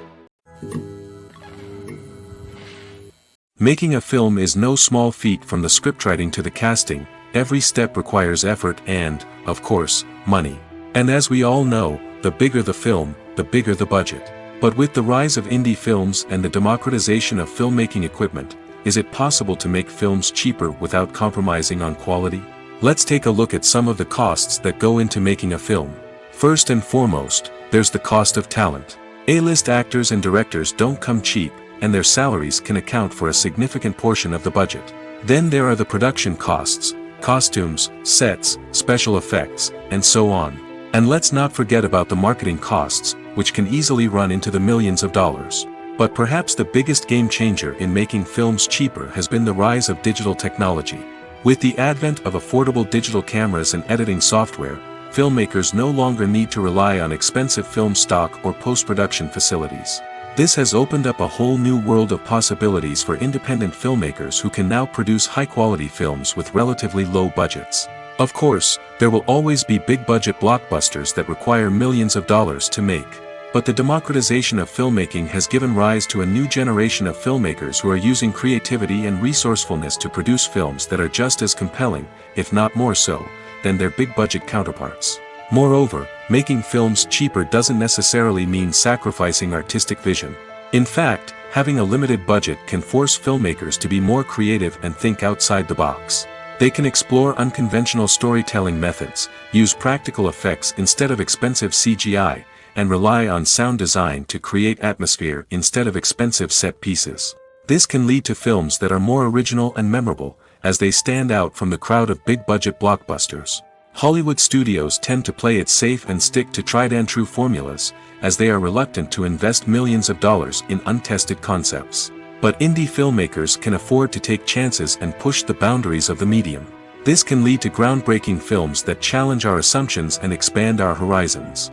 Making a film is no small feat. From the scriptwriting to the casting, every step requires effort and, of course, money. And as we all know, the bigger the film, the bigger the budget. But with the rise of indie films and the democratization of filmmaking equipment, is it possible to make films cheaper without compromising on quality? Let's take a look at some of the costs that go into making a film. First and foremost, there's the cost of talent. A-list actors and directors don't come cheap, and their salaries can account for a significant portion of the budget. Then there are the production costs, costumes, sets, special effects, and so on. And let's not forget about the marketing costs, which can easily run into the millions of dollars. But perhaps the biggest game changer in making films cheaper has been the rise of digital technology. With the advent of affordable digital cameras and editing software, filmmakers no longer need to rely on expensive film stock or post-production facilities. This has opened up a whole new world of possibilities for independent filmmakers who can now produce high-quality films with relatively low budgets. Of course, there will always be big-budget blockbusters that require millions of dollars to make. But the democratization of filmmaking has given rise to a new generation of filmmakers who are using creativity and resourcefulness to produce films that are just as compelling, if not more so, than their big-budget counterparts. Moreover, making films cheaper doesn't necessarily mean sacrificing artistic vision. In fact, having a limited budget can force filmmakers to be more creative and think outside the box. They can explore unconventional storytelling methods, use practical effects instead of expensive CGI, and rely on sound design to create atmosphere instead of expensive set pieces. This can lead to films that are more original and memorable, as they stand out from the crowd of big-budget blockbusters. Hollywood studios tend to play it safe and stick to tried-and-true formulas, as they are reluctant to invest millions of dollars in untested concepts. But indie filmmakers can afford to take chances and push the boundaries of the medium. This can lead to groundbreaking films that challenge our assumptions and expand our horizons.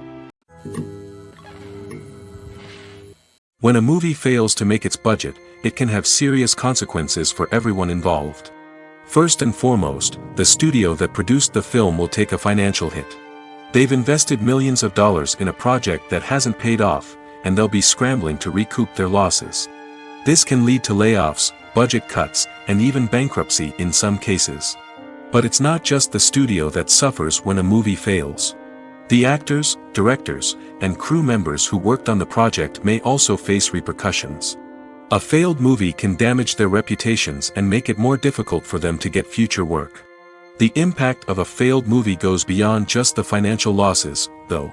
When a movie fails to make its budget, it can have serious consequences for everyone involved. First and foremost, the studio that produced the film will take a financial hit. They've invested millions of dollars in a project that hasn't paid off, and they'll be scrambling to recoup their losses. This can lead to layoffs, budget cuts, and even bankruptcy in some cases. But it's not just the studio that suffers when a movie fails. The actors, directors, and crew members who worked on the project may also face repercussions. A failed movie can damage their reputations and make it more difficult for them to get future work. The impact of a failed movie goes beyond just the financial losses, though.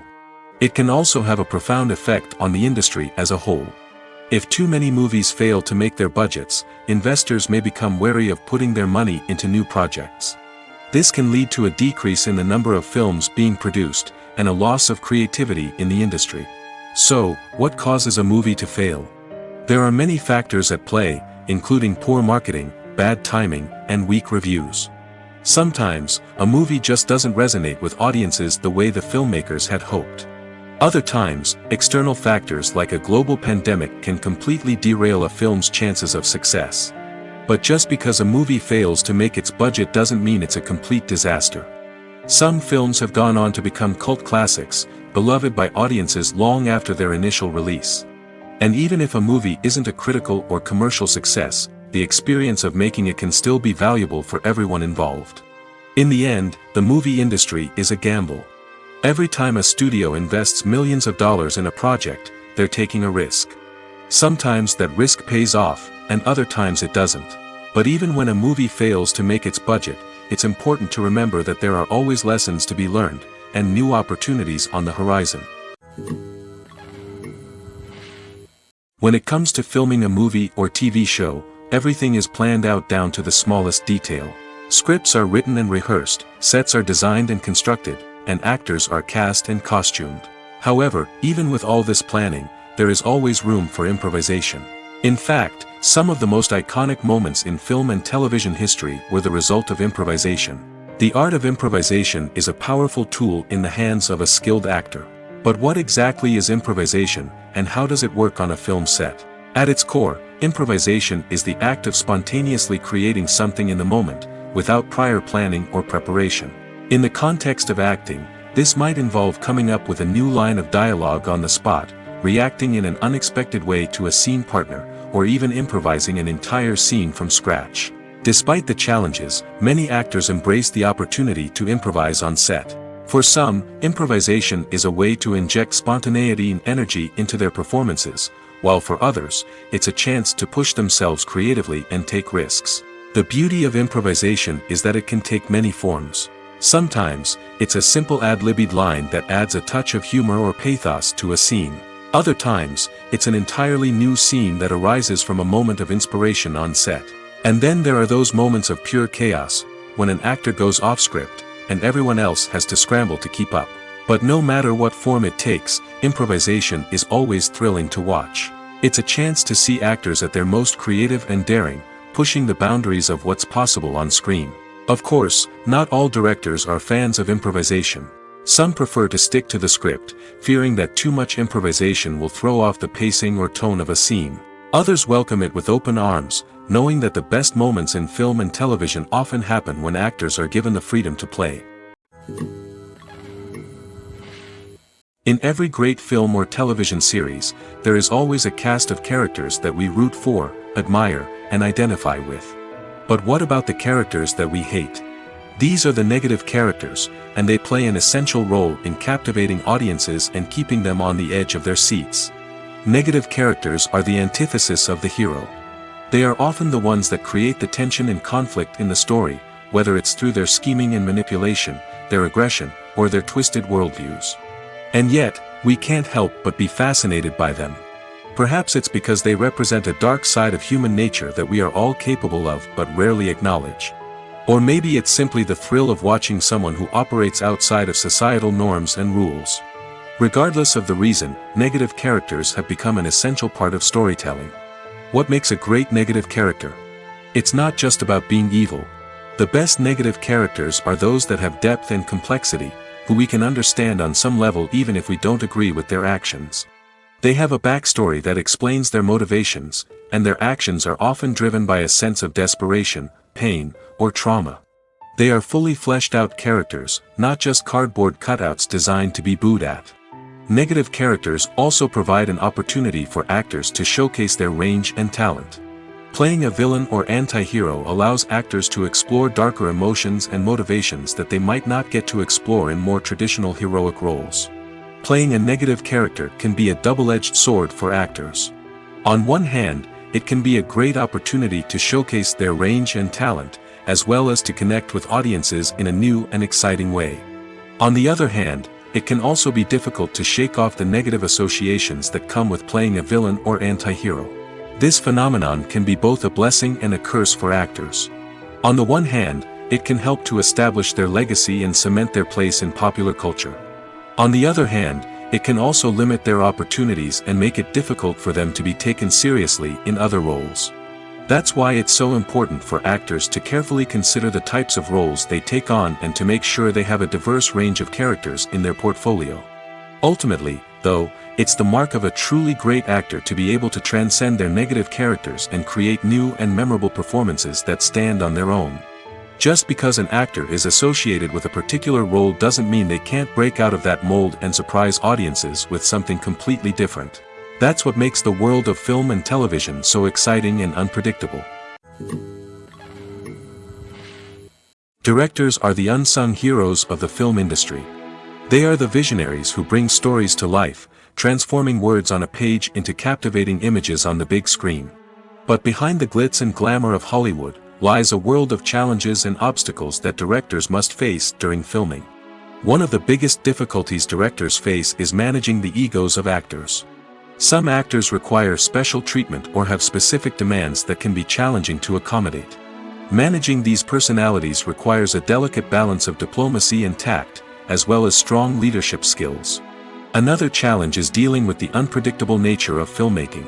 It can also have a profound effect on the industry as a whole. If too many movies fail to make their budgets, investors may become wary of putting their money into new projects. This can lead to a decrease in the number of films being produced, and a loss of creativity in the industry. So, what causes a movie to fail? There are many factors at play, including poor marketing, bad timing, and weak reviews. Sometimes, a movie just doesn't resonate with audiences the way the filmmakers had hoped. Other times, external factors like a global pandemic can completely derail a film's chances of success. But just because a movie fails to make its budget doesn't mean it's a complete disaster. Some films have gone on to become cult classics, beloved by audiences long after their initial release. And even if a movie isn't a critical or commercial success, the experience of making it can still be valuable for everyone involved. In the end, the movie industry is a gamble. Every time a studio invests millions of dollars in a project, they're taking a risk. Sometimes that risk pays off, and other times it doesn't. But even when a movie fails to make its budget, it's important to remember that there are always lessons to be learned, and new opportunities on the horizon. When it comes to filming a movie or TV show, everything is planned out down to the smallest detail. Scripts are written and rehearsed, sets are designed and constructed, and actors are cast and costumed. However, even with all this planning, there is always room for improvisation. In fact, some of the most iconic moments in film and television history were the result of improvisation. The art of improvisation is a powerful tool in the hands of a skilled actor. But what exactly is improvisation, and how does it work on a film set? At its core, improvisation is the act of spontaneously creating something in the moment, without prior planning or preparation. In the context of acting, this might involve coming up with a new line of dialogue on the spot, reacting in an unexpected way to a scene partner, or even improvising an entire scene from scratch. Despite the challenges, many actors embrace the opportunity to improvise on set. For some, improvisation is a way to inject spontaneity and energy into their performances, while for others, it's a chance to push themselves creatively and take risks. The beauty of improvisation is that it can take many forms. Sometimes, it's a simple ad-libbed line that adds a touch of humor or pathos to a scene. Other times, it's an entirely new scene that arises from a moment of inspiration on set. And then there are those moments of pure chaos, when an actor goes off script, and everyone else has to scramble to keep up. But no matter what form it takes, improvisation is always thrilling to watch. It's a chance to see actors at their most creative and daring, pushing the boundaries of what's possible on screen. Of course, not all directors are fans of improvisation. Some prefer to stick to the script, fearing that too much improvisation will throw off the pacing or tone of a scene. Others welcome it with open arms, knowing that the best moments in film and television often happen when actors are given the freedom to play. In every great film or television series, there is always a cast of characters that we root for, admire, and identify with. But what about the characters that we hate? These are the negative characters, and they play an essential role in captivating audiences and keeping them on the edge of their seats. Negative characters are the antithesis of the hero. They are often the ones that create the tension and conflict in the story, whether it's through their scheming and manipulation, their aggression, or their twisted worldviews. And yet, we can't help but be fascinated by them. Perhaps it's because they represent a dark side of human nature that we are all capable of but rarely acknowledge. Or maybe it's simply the thrill of watching someone who operates outside of societal norms and rules. Regardless of the reason, negative characters have become an essential part of storytelling. What makes a great negative character? It's not just about being evil. The best negative characters are those that have depth and complexity, who we can understand on some level even if we don't agree with their actions. They have a backstory that explains their motivations, and their actions are often driven by a sense of desperation, pain, or trauma. They are fully fleshed out characters, not just cardboard cutouts designed to be booed at. Negative characters also provide an opportunity for actors to showcase their range and talent. Playing a villain or anti-hero allows actors to explore darker emotions and motivations that they might not get to explore in more traditional heroic roles. Playing a negative character can be a double-edged sword for actors. On one hand, it can be a great opportunity to showcase their range and talent, as well as to connect with audiences in a new and exciting way. On the other hand, it can also be difficult to shake off the negative associations that come with playing a villain or anti-hero. This phenomenon can be both a blessing and a curse for actors. On the one hand, it can help to establish their legacy and cement their place in popular culture. On the other hand, it can also limit their opportunities and make it difficult for them to be taken seriously in other roles. That's why it's so important for actors to carefully consider the types of roles they take on and to make sure they have a diverse range of characters in their portfolio. Ultimately, though, it's the mark of a truly great actor to be able to transcend their negative characters and create new and memorable performances that stand on their own. Just because an actor is associated with a particular role doesn't mean they can't break out of that mold and surprise audiences with something completely different. That's what makes the world of film and television so exciting and unpredictable. Directors are the unsung heroes of the film industry. They are the visionaries who bring stories to life, transforming words on a page into captivating images on the big screen. But behind the glitz and glamour of Hollywood lies a world of challenges and obstacles that directors must face during filming. One of the biggest difficulties directors face is managing the egos of actors. Some actors require special treatment or have specific demands that can be challenging to accommodate. Managing these personalities requires a delicate balance of diplomacy and tact, as well as strong leadership skills. Another challenge is dealing with the unpredictable nature of filmmaking.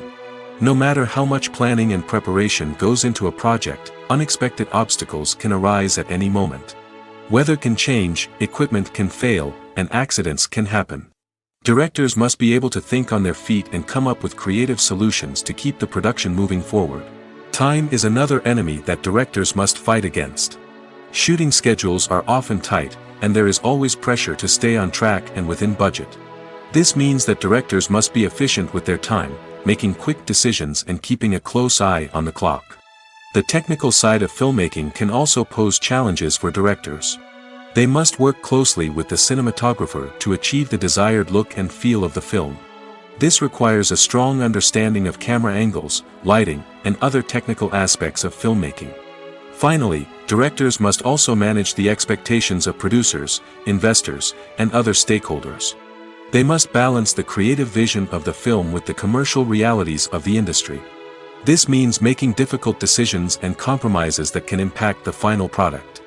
No matter how much planning and preparation goes into a project, unexpected obstacles can arise at any moment. Weather can change, equipment can fail, and accidents can happen. Directors must be able to think on their feet and come up with creative solutions to keep the production moving forward. Time is another enemy that directors must fight against. Shooting schedules are often tight, and there is always pressure to stay on track and within budget. This means that directors must be efficient with their time, making quick decisions and keeping a close eye on the clock. The technical side of filmmaking can also pose challenges for directors. They must work closely with the cinematographer to achieve the desired look and feel of the film. This requires a strong understanding of camera angles, lighting, and other technical aspects of filmmaking. Finally, directors must also manage the expectations of producers, investors, and other stakeholders. They must balance the creative vision of the film with the commercial realities of the industry. This means making difficult decisions and compromises that can impact the final product.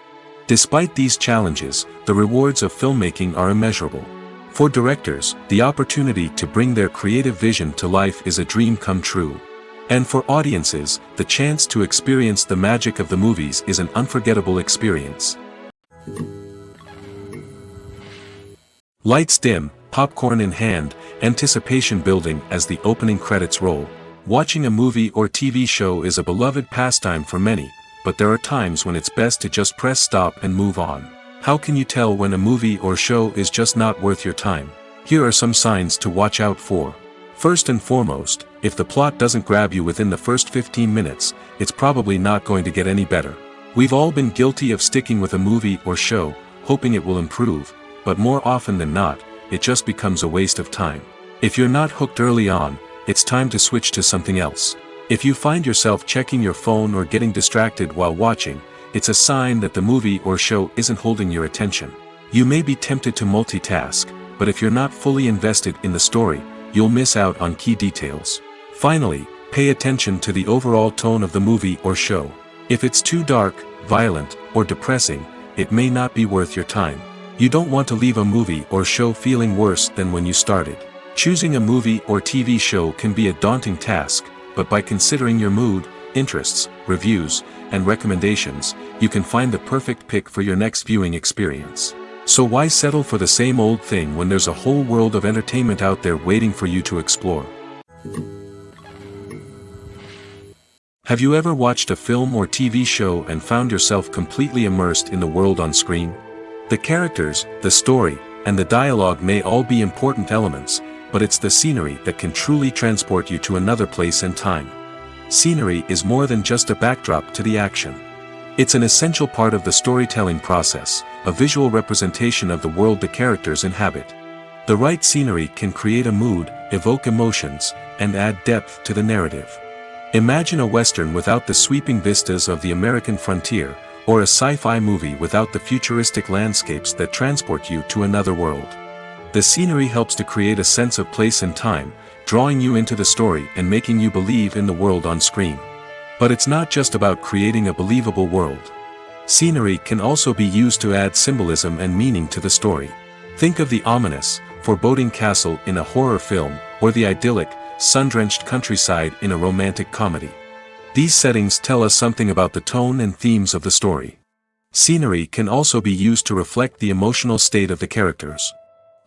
Despite these challenges, the rewards of filmmaking are immeasurable. For directors, the opportunity to bring their creative vision to life is a dream come true. And for audiences, the chance to experience the magic of the movies is an unforgettable experience. Lights dim, popcorn in hand, anticipation building as the opening credits roll. Watching a movie or TV show is a beloved pastime for many, but there are times when it's best to just press stop and move on. How can you tell when a movie or show is just not worth your time? Here are some signs to watch out for. First and foremost, if the plot doesn't grab you within the first 15 minutes, it's probably not going to get any better. We've all been guilty of sticking with a movie or show, hoping it will improve, but more often than not, it just becomes a waste of time. If you're not hooked early on, it's time to switch to something else. If you find yourself checking your phone or getting distracted while watching, it's a sign that the movie or show isn't holding your attention. You may be tempted to multitask, but if you're not fully invested in the story, you'll miss out on key details. Finally, pay attention to the overall tone of the movie or show. If it's too dark, violent, or depressing, it may not be worth your time. You don't want to leave a movie or show feeling worse than when you started. Choosing a movie or TV show can be a daunting task, but by considering your mood, interests, reviews, and recommendations, you can find the perfect pick for your next viewing experience. So why settle for the same old thing when there's a whole world of entertainment out there waiting for you to explore? Have you ever watched a film or TV show and found yourself completely immersed in the world on screen? The characters, the story, and the dialogue may all be important elements, but it's the scenery that can truly transport you to another place and time. Scenery is more than just a backdrop to the action. It's an essential part of the storytelling process, a visual representation of the world the characters inhabit. The right scenery can create a mood, evoke emotions, and add depth to the narrative. Imagine a Western without the sweeping vistas of the American frontier, or a sci-fi movie without the futuristic landscapes that transport you to another world. The scenery helps to create a sense of place and time, drawing you into the story and making you believe in the world on screen. But it's not just about creating a believable world. Scenery can also be used to add symbolism and meaning to the story. Think of the ominous, foreboding castle in a horror film, or the idyllic, sun-drenched countryside in a romantic comedy. These settings tell us something about the tone and themes of the story. Scenery can also be used to reflect the emotional state of the characters.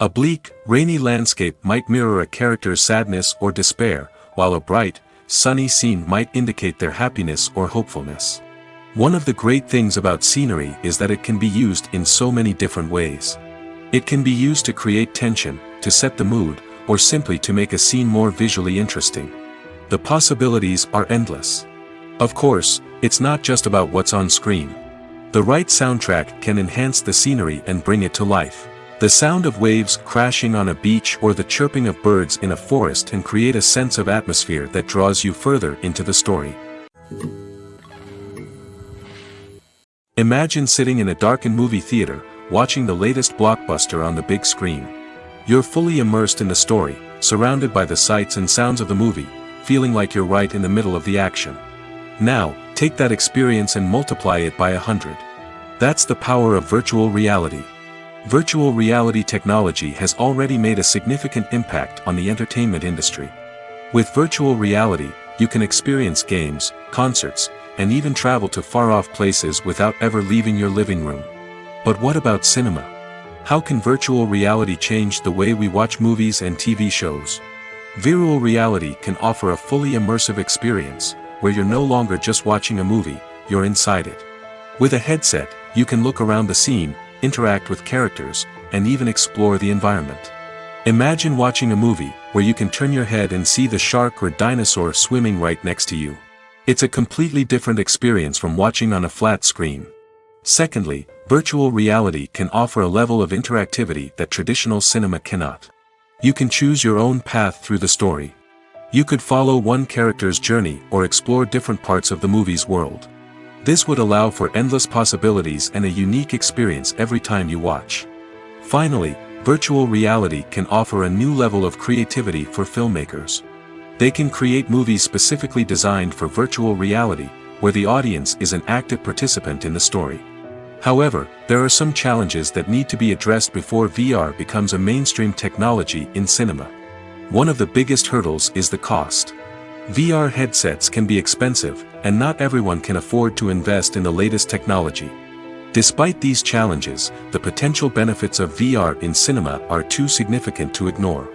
A bleak, rainy landscape might mirror a character's sadness or despair, while a bright, sunny scene might indicate their happiness or hopefulness. One of the great things about scenery is that it can be used in so many different ways. It can be used to create tension, to set the mood, or simply to make a scene more visually interesting. The possibilities are endless. Of course, it's not just about what's on screen. The right soundtrack can enhance the scenery and bring it to life. The sound of waves crashing on a beach or the chirping of birds in a forest can create a sense of atmosphere that draws you further into the story. Imagine sitting in a darkened movie theater, watching the latest blockbuster on the big screen. You're fully immersed in the story, surrounded by the sights and sounds of the movie, feeling like you're right in the middle of the action. Now, take that experience and multiply it by 100. That's the power of virtual reality. Virtual reality technology has already made a significant impact on the entertainment industry. With virtual reality, you can experience games, concerts, and even travel to far-off places without ever leaving your living room. But what about cinema? How can virtual reality change the way we watch movies and TV shows? Virtual reality can offer a fully immersive experience, where you're no longer just watching a movie, you're inside it. With a headset, you can look around the scene, interact with characters, and even explore the environment. Imagine watching a movie, where you can turn your head and see the shark or dinosaur swimming right next to you. It's a completely different experience from watching on a flat screen. Secondly, virtual reality can offer a level of interactivity that traditional cinema cannot. You can choose your own path through the story. You could follow one character's journey or explore different parts of the movie's world. This would allow for endless possibilities and a unique experience every time you watch. Finally, virtual reality can offer a new level of creativity for filmmakers. They can create movies specifically designed for virtual reality, where the audience is an active participant in the story. However, there are some challenges that need to be addressed before VR becomes a mainstream technology in cinema. One of the biggest hurdles is the cost. VR headsets can be expensive, and not everyone can afford to invest in the latest technology. Despite these challenges, the potential benefits of VR in cinema are too significant to ignore.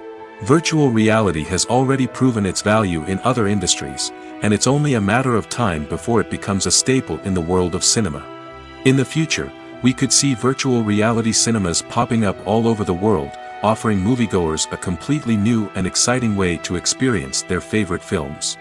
Virtual reality has already proven its value in other industries, and it's only a matter of time before it becomes a staple in the world of cinema. In the future, we could see virtual reality cinemas popping up all over the world, offering moviegoers a completely new and exciting way to experience their favorite films.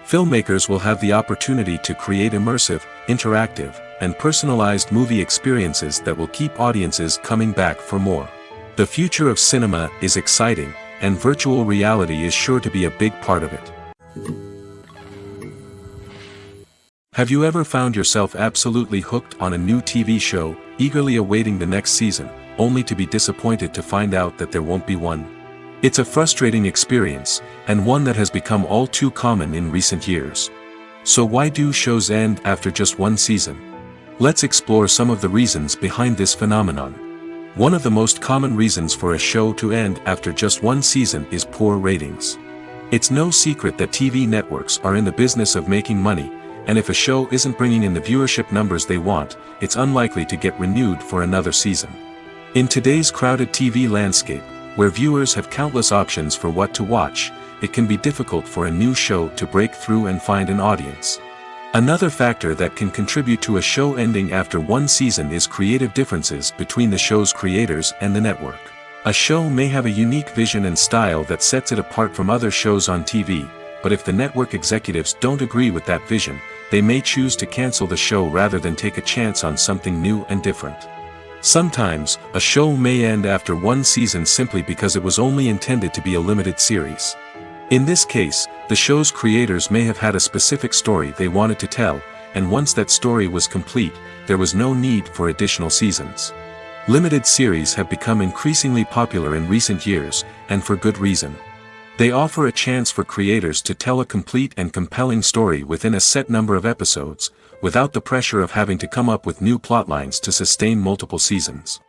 Filmmakers will have the opportunity to create immersive, interactive, and personalized movie experiences that will keep audiences coming back for more. The future of cinema is exciting, and virtual reality is sure to be a big part of it. Have you ever found yourself absolutely hooked on a new TV show, eagerly awaiting the next season, only to be disappointed to find out that there won't be one? It's a frustrating experience, and one that has become all too common in recent years. So why do shows end after just one season? Let's explore some of the reasons behind this phenomenon. One of the most common reasons for a show to end after just one season is poor ratings. It's no secret that TV networks are in the business of making money, and if a show isn't bringing in the viewership numbers they want, it's unlikely to get renewed for another season. In today's crowded TV landscape, where viewers have countless options for what to watch, it can be difficult for a new show to break through and find an audience. Another factor that can contribute to a show ending after one season is creative differences between the show's creators and the network. A show may have a unique vision and style that sets it apart from other shows on TV, but if the network executives don't agree with that vision, they may choose to cancel the show rather than take a chance on something new and different. Sometimes, a show may end after one season simply because it was only intended to be a limited series. In this case, the show's creators may have had a specific story they wanted to tell, and once that story was complete, there was no need for additional seasons. Limited series have become increasingly popular in recent years, and for good reason. They offer a chance for creators to tell a complete and compelling story within a set number of episodes, without the pressure of having to come up with new plotlines to sustain multiple seasons.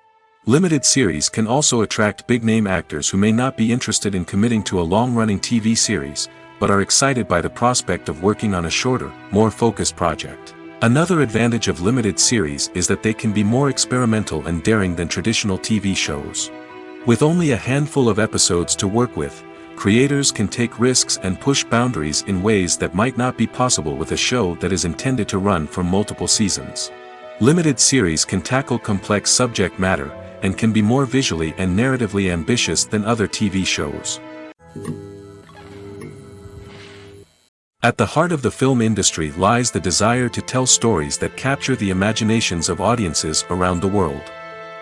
Limited series can also attract big-name actors who may not be interested in committing to a long-running TV series, but are excited by the prospect of working on a shorter, more focused project. Another advantage of limited series is that they can be more experimental and daring than traditional TV shows. With only a handful of episodes to work with, creators can take risks and push boundaries in ways that might not be possible with a show that is intended to run for multiple seasons. Limited series can tackle complex subject matter, and can be more visually and narratively ambitious than other TV shows. At the heart of the film industry lies the desire to tell stories that capture the imaginations of audiences around the world.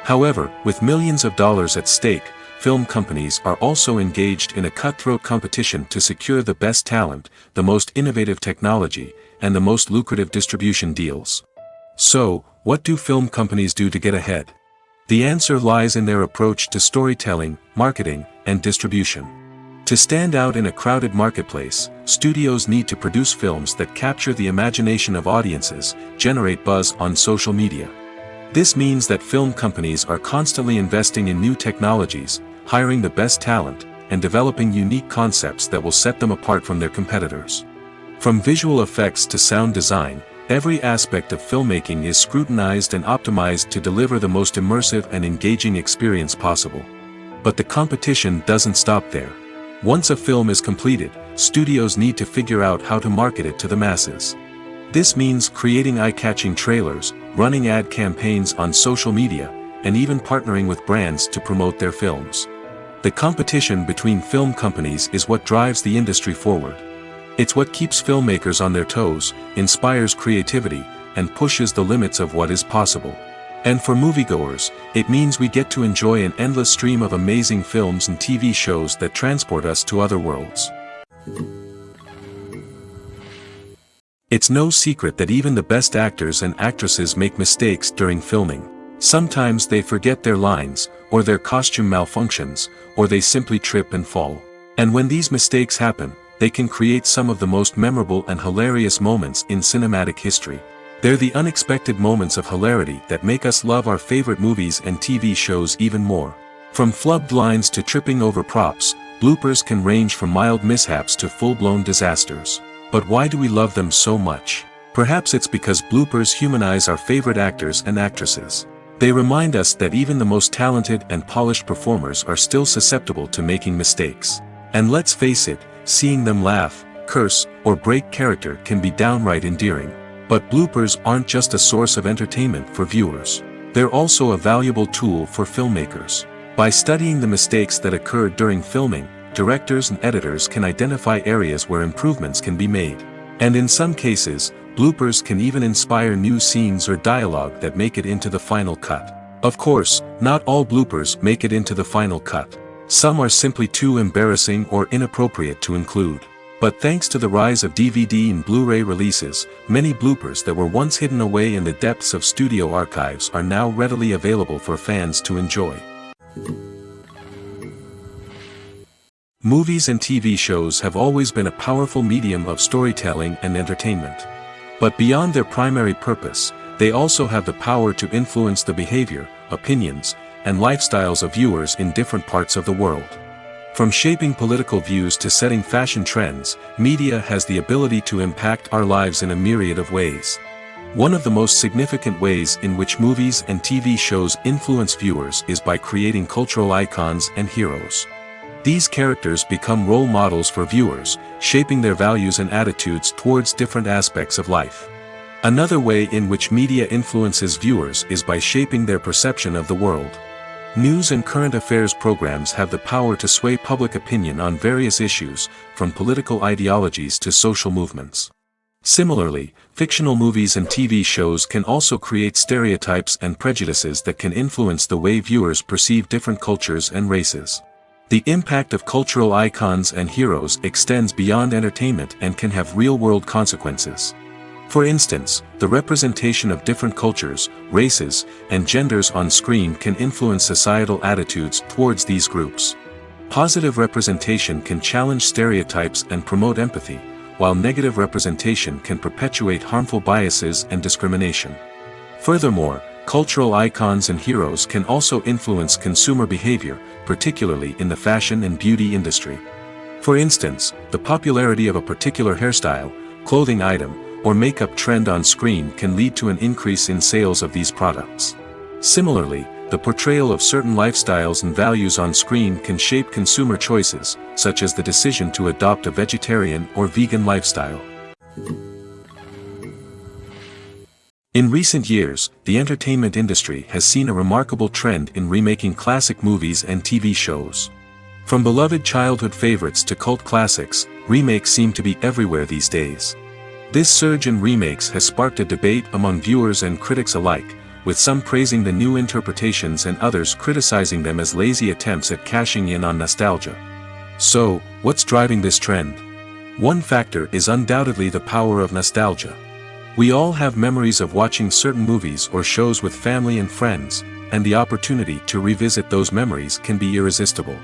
However, with millions of dollars at stake, film companies are also engaged in a cutthroat competition to secure the best talent, the most innovative technology, and the most lucrative distribution deals. So, what do film companies do to get ahead? The answer lies in their approach to storytelling, marketing, and distribution. To stand out in a crowded marketplace, studios need to produce films that capture the imagination of audiences, generate buzz on social media. This means that film companies are constantly investing in new technologies, hiring the best talent, and developing unique concepts that will set them apart from their competitors. From visual effects to sound design, every aspect of filmmaking is scrutinized and optimized to deliver the most immersive and engaging experience possible. But the competition doesn't stop there. Once a film is completed, studios need to figure out how to market it to the masses. This means creating eye-catching trailers, running ad campaigns on social media, and even partnering with brands to promote their films. The competition between film companies is what drives the industry forward. It's what keeps filmmakers on their toes, inspires creativity, and pushes the limits of what is possible. And for moviegoers, it means we get to enjoy an endless stream of amazing films and TV shows that transport us to other worlds. It's no secret that even the best actors and actresses make mistakes during filming. Sometimes they forget their lines, or their costume malfunctions, or they simply trip and fall. And when these mistakes happen, they can create some of the most memorable and hilarious moments in cinematic history. They're the unexpected moments of hilarity that make us love our favorite movies and TV shows even more. From flubbed lines to tripping over props, bloopers can range from mild mishaps to full-blown disasters. But why do we love them so much? Perhaps it's because bloopers humanize our favorite actors and actresses. They remind us that even the most talented and polished performers are still susceptible to making mistakes. And let's face it, seeing them laugh, curse, or break character can be downright endearing. But bloopers aren't just a source of entertainment for viewers. They're also a valuable tool for filmmakers. By studying the mistakes that occurred during filming, directors and editors can identify areas where improvements can be made. And in some cases, bloopers can even inspire new scenes or dialogue that make it into the final cut. Of course, not all bloopers make it into the final cut. Some are simply too embarrassing or inappropriate to include. But thanks to the rise of DVD and Blu-ray releases, many bloopers that were once hidden away in the depths of studio archives are now readily available for fans to enjoy. Movies and TV shows have always been a powerful medium of storytelling and entertainment. But beyond their primary purpose, they also have the power to influence the behavior, opinions, and lifestyles of viewers in different parts of the world. From shaping political views to setting fashion trends, media has the ability to impact our lives in a myriad of ways. One of the most significant ways in which movies and TV shows influence viewers is by creating cultural icons and heroes. These characters become role models for viewers, shaping their values and attitudes towards different aspects of life. Another way in which media influences viewers is by shaping their perception of the world. News and current affairs programs have the power to sway public opinion on various issues, from political ideologies to social movements. Similarly, fictional movies and TV shows can also create stereotypes and prejudices that can influence the way viewers perceive different cultures and races. The impact of cultural icons and heroes extends beyond entertainment and can have real-world consequences. For instance, the representation of different cultures, races, and genders on screen can influence societal attitudes towards these groups. Positive representation can challenge stereotypes and promote empathy, while negative representation can perpetuate harmful biases and discrimination. Furthermore, cultural icons and heroes can also influence consumer behavior, particularly in the fashion and beauty industry. For instance, the popularity of a particular hairstyle, clothing item, or makeup trend on screen can lead to an increase in sales of these products. Similarly, the portrayal of certain lifestyles and values on screen can shape consumer choices, such as the decision to adopt a vegetarian or vegan lifestyle. In recent years, the entertainment industry has seen a remarkable trend in remaking classic movies and TV shows. From beloved childhood favorites to cult classics, remakes seem to be everywhere these days. This surge in remakes has sparked a debate among viewers and critics alike, with some praising the new interpretations and others criticizing them as lazy attempts at cashing in on nostalgia. So, what's driving this trend? One factor is undoubtedly the power of nostalgia. We all have memories of watching certain movies or shows with family and friends, and the opportunity to revisit those memories can be irresistible.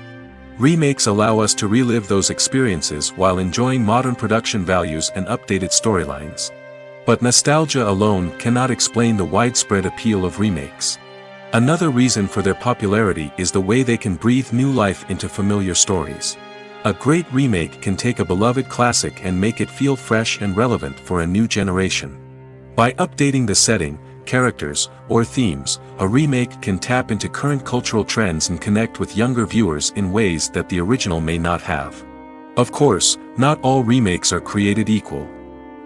Remakes allow us to relive those experiences while enjoying modern production values and updated storylines. But nostalgia alone cannot explain the widespread appeal of remakes. Another reason for their popularity is the way they can breathe new life into familiar stories. A great remake can take a beloved classic and make it feel fresh and relevant for a new generation. By updating the setting, characters, or themes, a remake can tap into current cultural trends and connect with younger viewers in ways that the original may not have. Of course, not all remakes are created equal.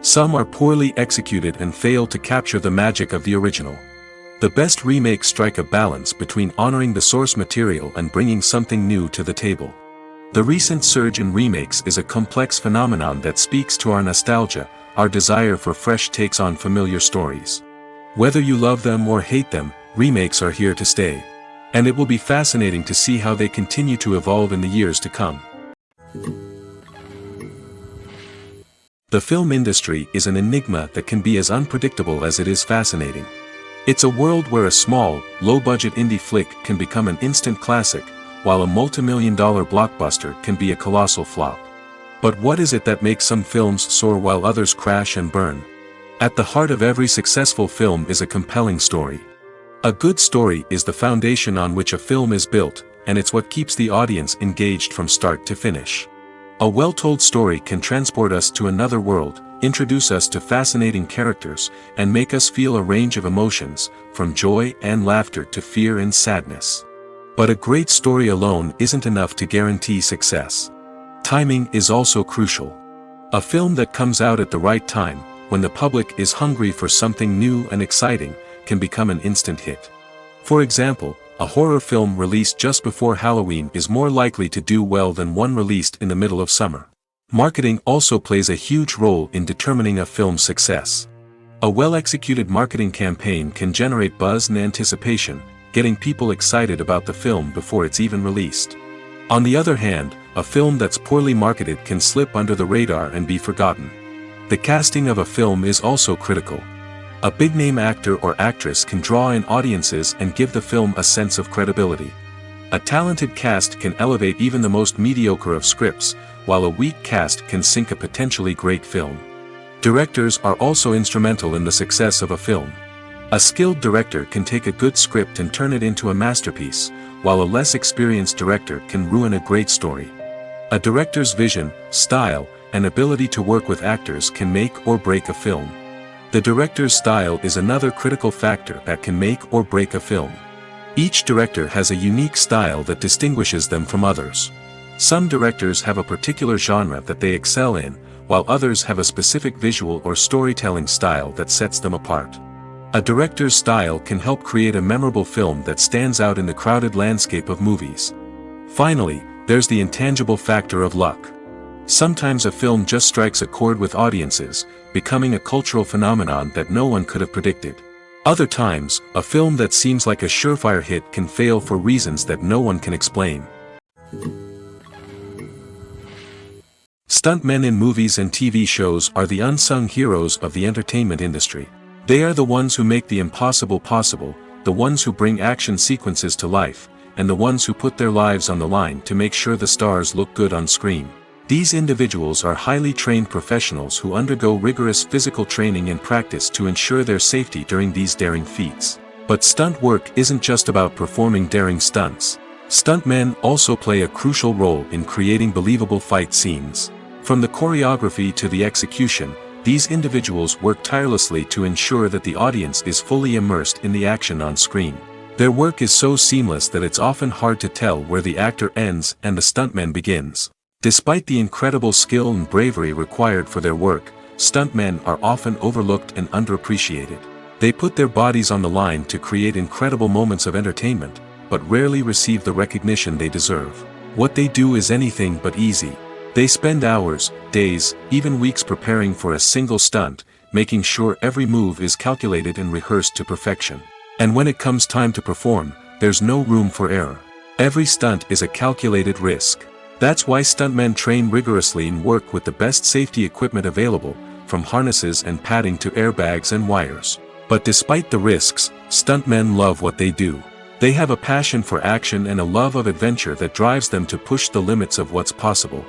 Some are poorly executed and fail to capture the magic of the original. The best remakes strike a balance between honoring the source material and bringing something new to the table. The recent surge in remakes is a complex phenomenon that speaks to our nostalgia, our desire for fresh takes on familiar stories. Whether you love them or hate them, remakes are here to stay. And it will be fascinating to see how they continue to evolve in the years to come. The film industry is an enigma that can be as unpredictable as it is fascinating. It's a world where a small, low-budget indie flick can become an instant classic, while a multi-million-dollar blockbuster can be a colossal flop. But what is it that makes some films soar while others crash and burn? At the heart of every successful film is a compelling story. A good story is the foundation on which a film is built, and it's what keeps the audience engaged from start to finish. A well-told story can transport us to another world, introduce us to fascinating characters, and make us feel a range of emotions, from joy and laughter to fear and sadness. But a great story alone isn't enough to guarantee success. Timing is also crucial. A film that comes out at the right time, when the public is hungry for something new and exciting, can become an instant hit. For example, a horror film released just before Halloween is more likely to do well than one released in the middle of summer. Marketing also plays a huge role in determining a film's success. A well-executed marketing campaign can generate buzz and anticipation, getting people excited about the film before it's even released. On the other hand, a film that's poorly marketed can slip under the radar and be forgotten. The casting of a film is also critical. A big-name actor or actress can draw in audiences and give the film a sense of credibility. A talented cast can elevate even the most mediocre of scripts, while a weak cast can sink a potentially great film. Directors are also instrumental in the success of a film. A skilled director can take a good script and turn it into a masterpiece, while a less experienced director can ruin a great story. A director's vision, style, and ability to work with actors can make or break a film. The director's style is another critical factor that can make or break a film. Each director has a unique style that distinguishes them from others. Some directors have a particular genre that they excel in, while others have a specific visual or storytelling style that sets them apart. A director's style can help create a memorable film that stands out in the crowded landscape of movies. Finally, there's the intangible factor of luck. Sometimes a film just strikes a chord with audiences, becoming a cultural phenomenon that no one could have predicted. Other times, a film that seems like a surefire hit can fail for reasons that no one can explain. Stuntmen in movies and TV shows are the unsung heroes of the entertainment industry. They are the ones who make the impossible possible, the ones who bring action sequences to life, and the ones who put their lives on the line to make sure the stars look good on screen. These individuals are highly trained professionals who undergo rigorous physical training and practice to ensure their safety during these daring feats. But stunt work isn't just about performing daring stunts. Stuntmen also play a crucial role in creating believable fight scenes. From the choreography to the execution, these individuals work tirelessly to ensure that the audience is fully immersed in the action on screen. Their work is so seamless that it's often hard to tell where the actor ends and the stuntman begins. Despite the incredible skill and bravery required for their work, stuntmen are often overlooked and underappreciated. They put their bodies on the line to create incredible moments of entertainment, but rarely receive the recognition they deserve. What they do is anything but easy. They spend hours, days, even weeks preparing for a single stunt, making sure every move is calculated and rehearsed to perfection. And when it comes time to perform, there's no room for error. Every stunt is a calculated risk. That's why stuntmen train rigorously and work with the best safety equipment available, from harnesses and padding to airbags and wires. But despite the risks, stuntmen love what they do. They have a passion for action and a love of adventure that drives them to push the limits of what's possible.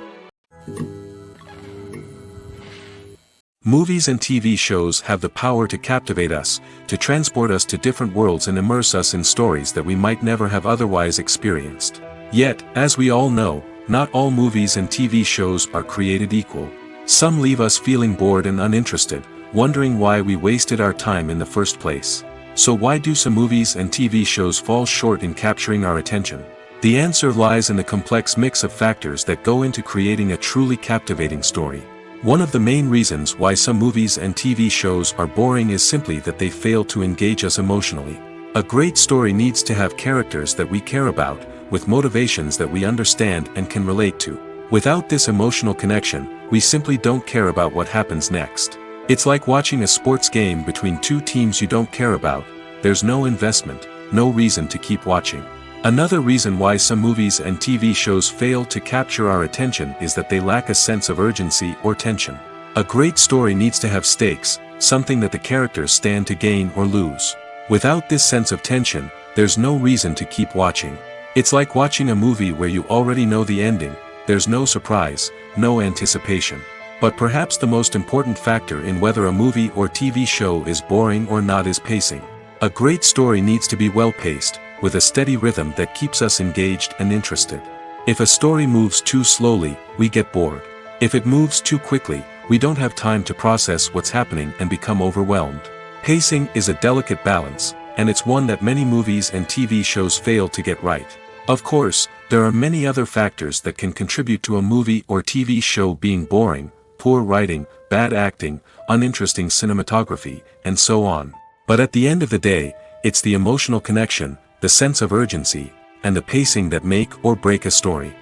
Movies and TV shows have the power to captivate us, to transport us to different worlds and immerse us in stories that we might never have otherwise experienced. Yet, as we all know, not all movies and TV shows are created equal. Some leave us feeling bored and uninterested, wondering why we wasted our time in the first place. So why do some movies and TV shows fall short in capturing our attention? The answer lies in the complex mix of factors that go into creating a truly captivating story. One of the main reasons why some movies and TV shows are boring is simply that they fail to engage us emotionally. A great story needs to have characters that we care about, with motivations that we understand and can relate to. Without this emotional connection, we simply don't care about what happens next. It's like watching a sports game between two teams you don't care about. There's no investment, no reason to keep watching. Another reason why some movies and TV shows fail to capture our attention is that they lack a sense of urgency or tension. A great story needs to have stakes, something that the characters stand to gain or lose. Without this sense of tension, there's no reason to keep watching. It's like watching a movie where you already know the ending. There's no surprise, no anticipation. But perhaps the most important factor in whether a movie or TV show is boring or not is pacing. A great story needs to be well-paced, with a steady rhythm that keeps us engaged and interested. If a story moves too slowly, we get bored. If it moves too quickly, we don't have time to process what's happening and become overwhelmed. Pacing is a delicate balance, and it's one that many movies and TV shows fail to get right. Of course, there are many other factors that can contribute to a movie or TV show being boring: poor writing, bad acting, uninteresting cinematography, and so on. But at the end of the day, it's the emotional connection, the sense of urgency, and the pacing that make or break a story.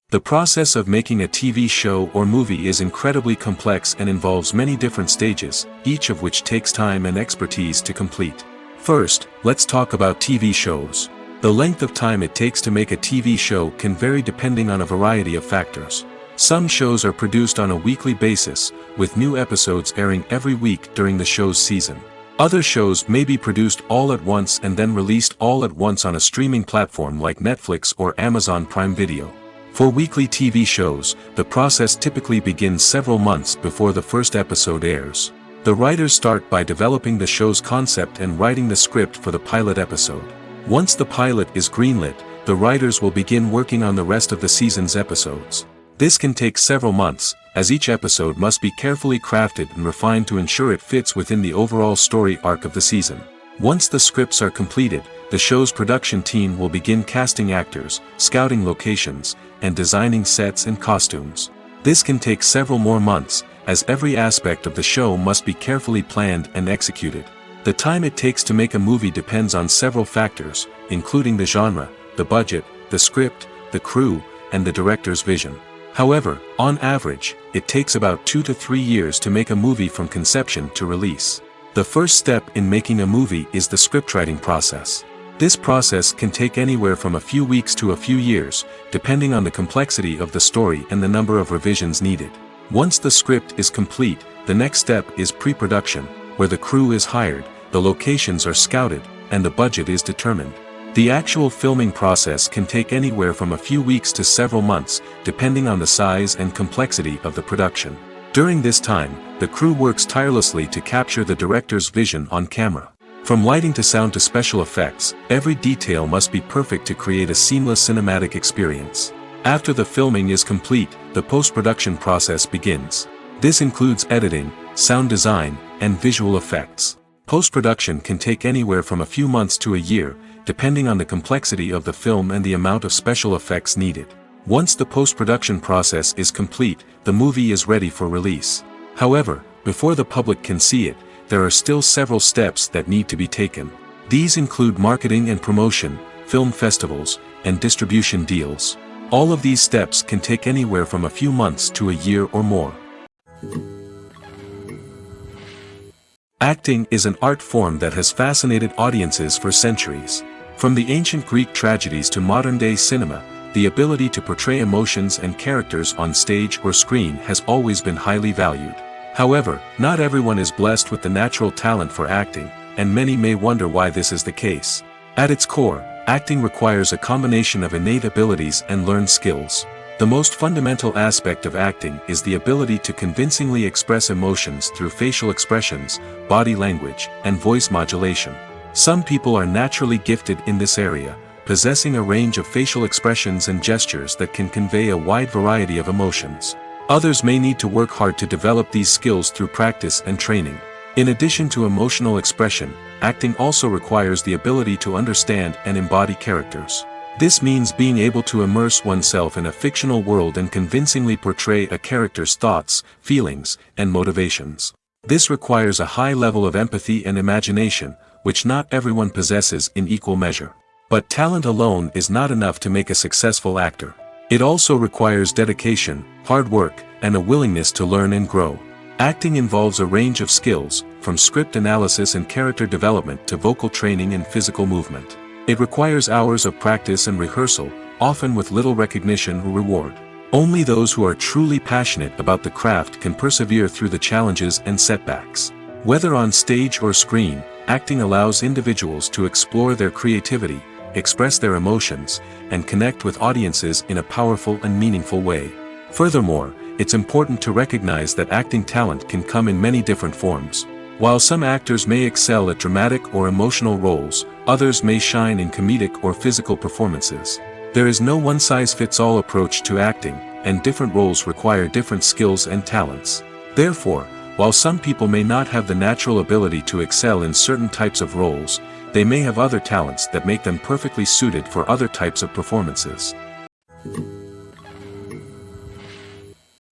The process of making a TV show or movie is incredibly complex and involves many different stages, each of which takes time and expertise to complete. First, let's talk about TV shows. The length of time it takes to make a TV show can vary depending on a variety of factors. Some shows are produced on a weekly basis, with new episodes airing every week during the show's season. Other shows may be produced all at once and then released all at once on a streaming platform like Netflix or Amazon Prime Video. For weekly TV shows, the process typically begins several months before the first episode airs. The writers start by developing the show's concept and writing the script for the pilot episode. Once the pilot is greenlit, the writers will begin working on the rest of the season's episodes. This can take several months, as each episode must be carefully crafted and refined to ensure it fits within the overall story arc of the season. Once the scripts are completed, the show's production team will begin casting actors, scouting locations, and designing sets and costumes. This can take several more months, as every aspect of the show must be carefully planned and executed. The time it takes to make a movie depends on several factors, including the genre, the budget, the script, the crew, and the director's vision. However, on average, it takes about 2 to 3 years to make a movie from conception to release. The first step in making a movie is the scriptwriting process. This process can take anywhere from a few weeks to a few years, depending on the complexity of the story and the number of revisions needed. Once the script is complete, the next step is pre-production, where the crew is hired, the locations are scouted, and the budget is determined. The actual filming process can take anywhere from a few weeks to several months, depending on the size and complexity of the production. During this time, the crew works tirelessly to capture the director's vision on camera. From lighting to sound to special effects, every detail must be perfect to create a seamless cinematic experience. After the filming is complete, the post-production process begins. This includes editing, sound design, and visual effects. Post-production can take anywhere from a few months to a year, depending on the complexity of the film and the amount of special effects needed. Once the post-production process is complete, the movie is ready for release. However, before the public can see it, there are still several steps that need to be taken. These include marketing and promotion, film festivals, and distribution deals. All of these steps can take anywhere from a few months to a year or more. Acting is an art form that has fascinated audiences for centuries. From the ancient Greek tragedies to modern-day cinema, the ability to portray emotions and characters on stage or screen has always been highly valued. However, not everyone is blessed with the natural talent for acting, and many may wonder why this is the case. At its core, acting requires a combination of innate abilities and learned skills. The most fundamental aspect of acting is the ability to convincingly express emotions through facial expressions, body language, and voice modulation. Some people are naturally gifted in this area, possessing a range of facial expressions and gestures that can convey a wide variety of emotions. Others may need to work hard to develop these skills through practice and training. In addition to emotional expression, acting also requires the ability to understand and embody characters. This means being able to immerse oneself in a fictional world and convincingly portray a character's thoughts, feelings, and motivations. This requires a high level of empathy and imagination, which not everyone possesses in equal measure. But talent alone is not enough to make a successful actor. It also requires dedication, hard work, and a willingness to learn and grow. Acting involves a range of skills, from script analysis and character development to vocal training and physical movement. It requires hours of practice and rehearsal, often with little recognition or reward. Only those who are truly passionate about the craft can persevere through the challenges and setbacks. Whether on stage or screen, acting allows individuals to explore their creativity, express their emotions, and connect with audiences in a powerful and meaningful way. Furthermore, it's important to recognize that acting talent can come in many different forms. While some actors may excel at dramatic or emotional roles, others may shine in comedic or physical performances. There is no one-size-fits-all approach to acting, and different roles require different skills and talents. Therefore, while some people may not have the natural ability to excel in certain types of roles, they may have other talents that make them perfectly suited for other types of performances.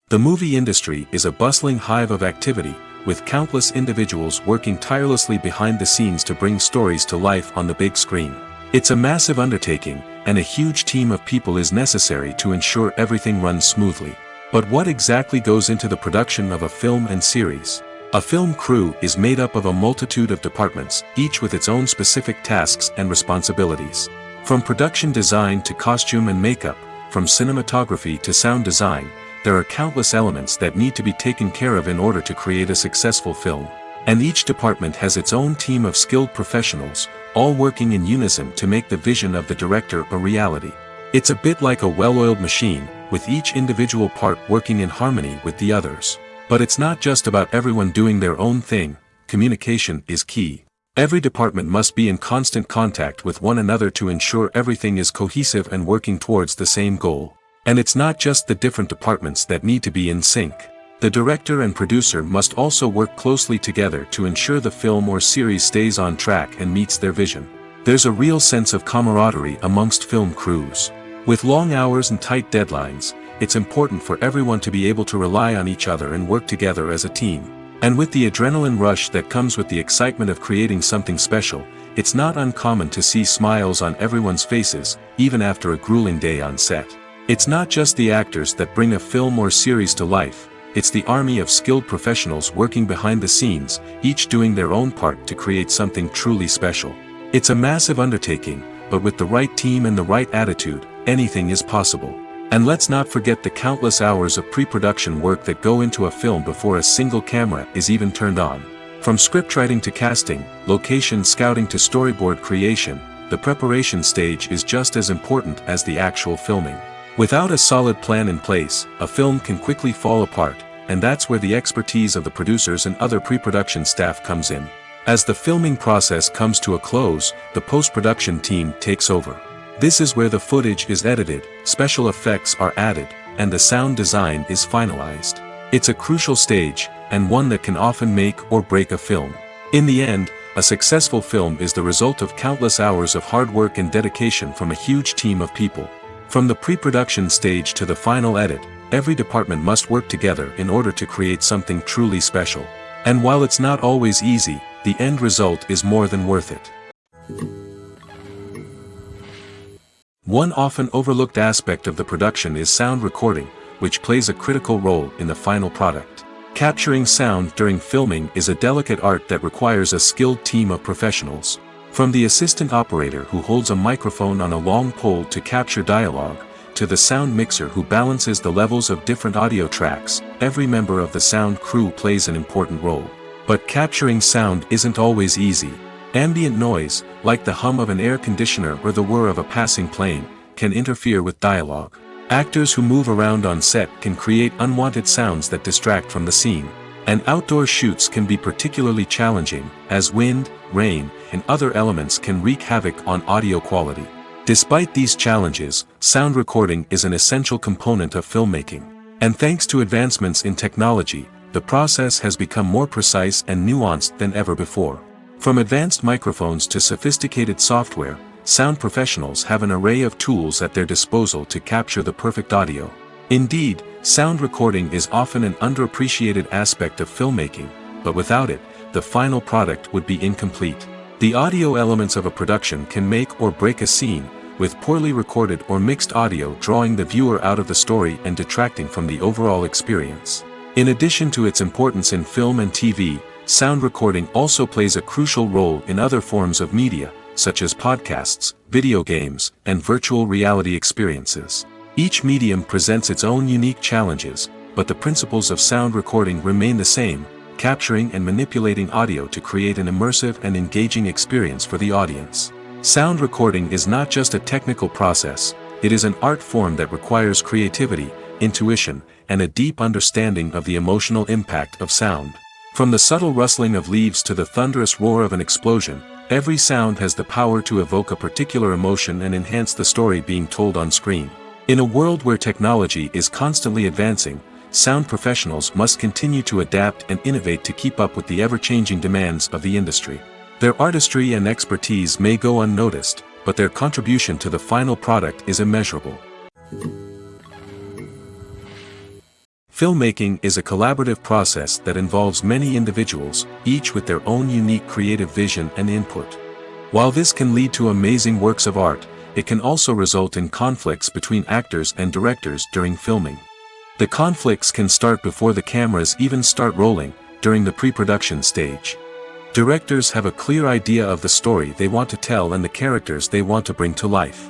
The movie industry is a bustling hive of activity, with countless individuals working tirelessly behind the scenes to bring stories to life on the big screen. It's a massive undertaking, and a huge team of people is necessary to ensure everything runs smoothly. But what exactly goes into the production of a film and series? A film crew is made up of a multitude of departments, each with its own specific tasks and responsibilities. From production design to costume and makeup, from cinematography to sound design, there are countless elements that need to be taken care of in order to create a successful film. And each department has its own team of skilled professionals, all working in unison to make the vision of the director a reality. It's a bit like a well-oiled machine, with each individual part working in harmony with the others. But it's not just about everyone doing their own thing. Communication is key. Every department must be in constant contact with one another to ensure everything is cohesive and working towards the same goal. And it's not just the different departments that need to be in sync. The director and producer must also work closely together to ensure the film or series stays on track and meets their vision. There's a real sense of camaraderie amongst film crews. With long hours and tight deadlines, it's important for everyone to be able to rely on each other and work together as a team. And with the adrenaline rush that comes with the excitement of creating something special, it's not uncommon to see smiles on everyone's faces, even after a grueling day on set. It's not just the actors that bring a film or series to life, it's the army of skilled professionals working behind the scenes, each doing their own part to create something truly special. It's a massive undertaking, but with the right team and the right attitude, anything is possible. And let's not forget the countless hours of pre-production work that go into a film before a single camera is even turned on. From scriptwriting to casting, location scouting to storyboard creation, the preparation stage is just as important as the actual filming. Without a solid plan in place, a film can quickly fall apart, and that's where the expertise of the producers and other pre-production staff comes in. As the filming process comes to a close, the post-production team takes over. This is where the footage is edited, special effects are added, and the sound design is finalized. It's a crucial stage, and one that can often make or break a film. In the end, A successful film is the result of countless hours of hard work and dedication from a huge team of people. From the pre-production stage to the final edit, every department must work together in order to create something truly special. And while it's not always easy, the end result is more than worth it. One often overlooked aspect of the production is sound recording, which plays a critical role in the final product. Capturing sound during filming is a delicate art that requires a skilled team of professionals. From the assistant operator who holds a microphone on a long pole to capture dialogue, to the sound mixer who balances the levels of different audio tracks, every member of the sound crew plays an important role. But capturing sound isn't always easy. Ambient noise, like the hum of an air conditioner or the whir of a passing plane, can interfere with dialogue. Actors who move around on set can create unwanted sounds that distract from the scene. And outdoor shoots can be particularly challenging, as wind, rain, and other elements can wreak havoc on audio quality. Despite these challenges, sound recording is an essential component of filmmaking. And thanks to advancements in technology, the process has become more precise and nuanced than ever before. From advanced microphones to sophisticated software, sound professionals have an array of tools at their disposal to capture the perfect audio. Indeed, sound recording is often an underappreciated aspect of filmmaking, but without it, the final product would be incomplete. The audio elements of a production can make or break a scene, with poorly recorded or mixed audio drawing the viewer out of the story and detracting from the overall experience. In addition to its importance in film and TV, sound recording also plays a crucial role in other forms of media, such as podcasts, video games, and virtual reality experiences. Each medium presents its own unique challenges, but the principles of sound recording remain the same, capturing and manipulating audio to create an immersive and engaging experience for the audience. Sound recording is not just a technical process, it is an art form that requires creativity, intuition, and a deep understanding of the emotional impact of sound. From the subtle rustling of leaves to the thunderous roar of an explosion, every sound has the power to evoke a particular emotion and enhance the story being told on screen. In a world where technology is constantly advancing, sound professionals must continue to adapt and innovate to keep up with the ever-changing demands of the industry. Their artistry and expertise may go unnoticed, but their contribution to the final product is immeasurable. Filmmaking is a collaborative process that involves many individuals, each with their own unique creative vision and input. While this can lead to amazing works of art, it can also result in conflicts between actors and directors during filming. The conflicts can start before the cameras even start rolling, during the pre-production stage. Directors have a clear idea of the story they want to tell and the characters they want to bring to life.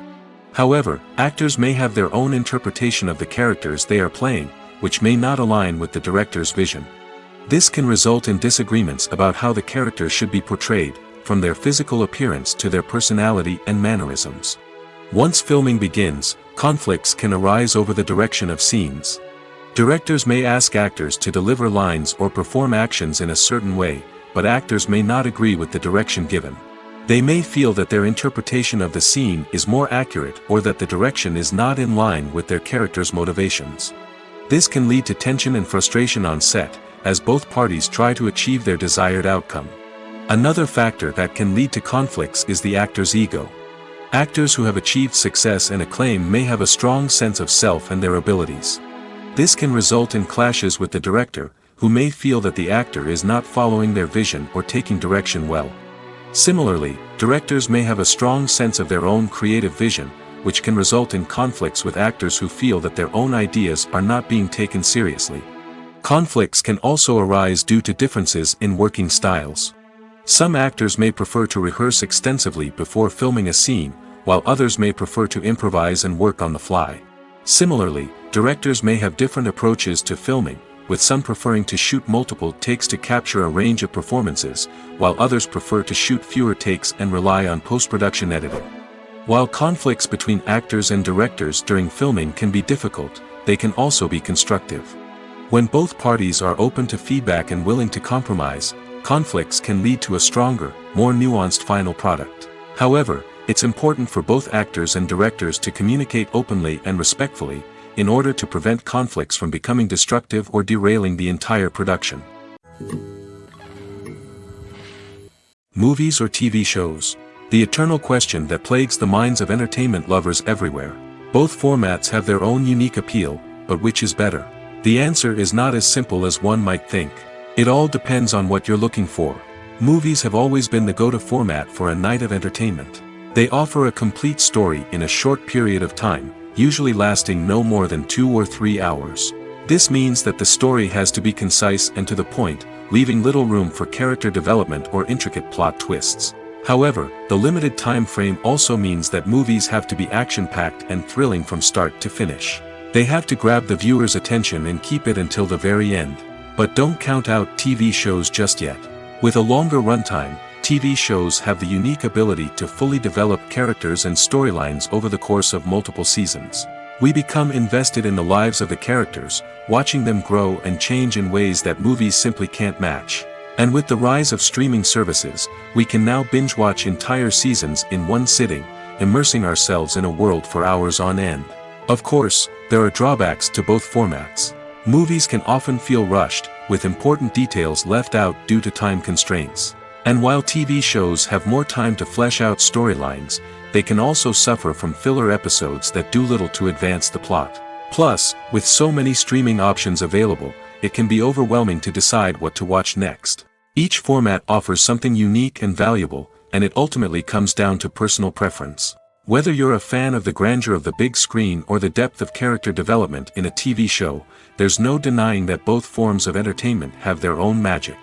However, actors may have their own interpretation of the characters they are playing, which may not align with the director's vision. This can result in disagreements about how the characters should be portrayed, from their physical appearance to their personality and mannerisms. Once filming begins, conflicts can arise over the direction of scenes. Directors may ask actors to deliver lines or perform actions in a certain way, but actors may not agree with the direction given. They may feel that their interpretation of the scene is more accurate or that the direction is not in line with their character's motivations. This can lead to tension and frustration on set, as both parties try to achieve their desired outcome. Another factor that can lead to conflicts is the actor's ego. Actors who have achieved success and acclaim may have a strong sense of self and their abilities. This can result in clashes with the director, who may feel that the actor is not following their vision or taking direction well. Similarly, directors may have a strong sense of their own creative vision, which can result in conflicts with actors who feel that their own ideas are not being taken seriously. Conflicts can also arise due to differences in working styles. Some actors may prefer to rehearse extensively before filming a scene, while others may prefer to improvise and work on the fly. Similarly, directors may have different approaches to filming, with some preferring to shoot multiple takes to capture a range of performances, while others prefer to shoot fewer takes and rely on post-production editing. While conflicts between actors and directors during filming can be difficult, they can also be constructive. When both parties are open to feedback and willing to compromise, conflicts can lead to a stronger, more nuanced final product. However, it's important for both actors and directors to communicate openly and respectfully, in order to prevent conflicts from becoming destructive or derailing the entire production. Movies or TV shows? The eternal question that plagues the minds of entertainment lovers everywhere. Both formats have their own unique appeal, but which is better? The answer is not as simple as one might think. It all depends on what you're looking for. Movies have always been the go-to format for a night of entertainment. They offer a complete story in a short period of time, usually lasting no more than 2 or 3 hours. This means that the story has to be concise and to the point, leaving little room for character development or intricate plot twists. However, the limited time frame also means that movies have to be action-packed and thrilling from start to finish. They have to grab the viewer's attention and keep it until the very end. But don't count out TV shows just yet. With a longer runtime, TV shows have the unique ability to fully develop characters and storylines over the course of multiple seasons. We become invested in the lives of the characters, watching them grow and change in ways that movies simply can't match. And with the rise of streaming services, we can now binge-watch entire seasons in one sitting, immersing ourselves in a world for hours on end. Of course, there are drawbacks to both formats. Movies can often feel rushed, with important details left out due to time constraints. And while TV shows have more time to flesh out storylines, they can also suffer from filler episodes that do little to advance the plot. Plus, with so many streaming options available, it can be overwhelming to decide what to watch next. Each format offers something unique and valuable, and it ultimately comes down to personal preference. Whether you're a fan of the grandeur of the big screen or the depth of character development in a TV show, there's no denying that both forms of entertainment have their own magic.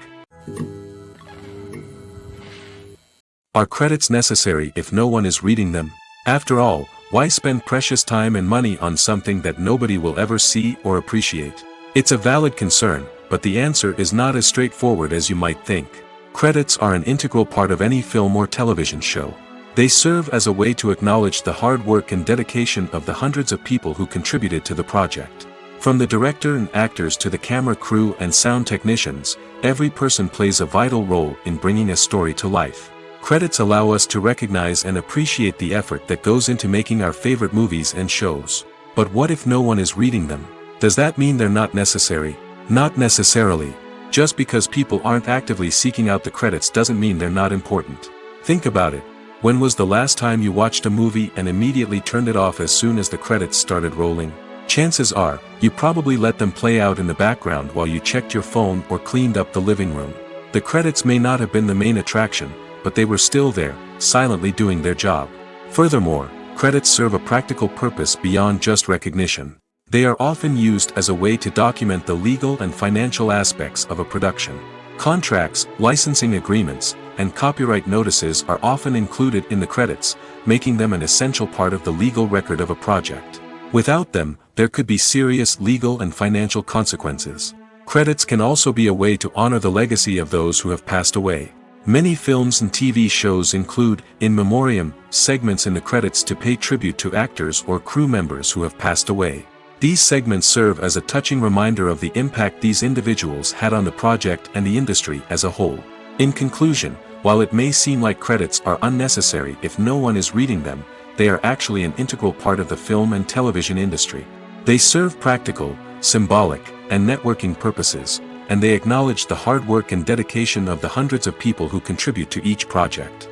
Are credits necessary if no one is reading them? After all, why spend precious time and money on something that nobody will ever see or appreciate? It's a valid concern, but the answer is not as straightforward as you might think. Credits are an integral part of any film or television show. They serve as a way to acknowledge the hard work and dedication of the hundreds of people who contributed to the project. From the director and actors to the camera crew and sound technicians, every person plays a vital role in bringing a story to life. Credits allow us to recognize and appreciate the effort that goes into making our favorite movies and shows. But what if no one is reading them? Does that mean they're not necessary? Not necessarily. Just because people aren't actively seeking out the credits doesn't mean they're not important. Think about it. When was the last time you watched a movie and immediately turned it off as soon as the credits started rolling? Chances are, you probably let them play out in the background while you checked your phone or cleaned up the living room. The credits may not have been the main attraction, but they were still there, silently doing their job. Furthermore, credits serve a practical purpose beyond just recognition. They are often used as a way to document the legal and financial aspects of a production. Contracts, licensing agreements, and copyright notices are often included in the credits, making them an essential part of the legal record of a project. Without them, there could be serious legal and financial consequences. Credits can also be a way to honor the legacy of those who have passed away. Many films and TV shows include, in memoriam, segments in the credits to pay tribute to actors or crew members who have passed away. These segments serve as a touching reminder of the impact these individuals had on the project and the industry as a whole. In conclusion, while it may seem like credits are unnecessary if no one is reading them, they are actually an integral part of the film and television industry. They serve practical, symbolic, and networking purposes, and they acknowledge the hard work and dedication of the hundreds of people who contribute to each project.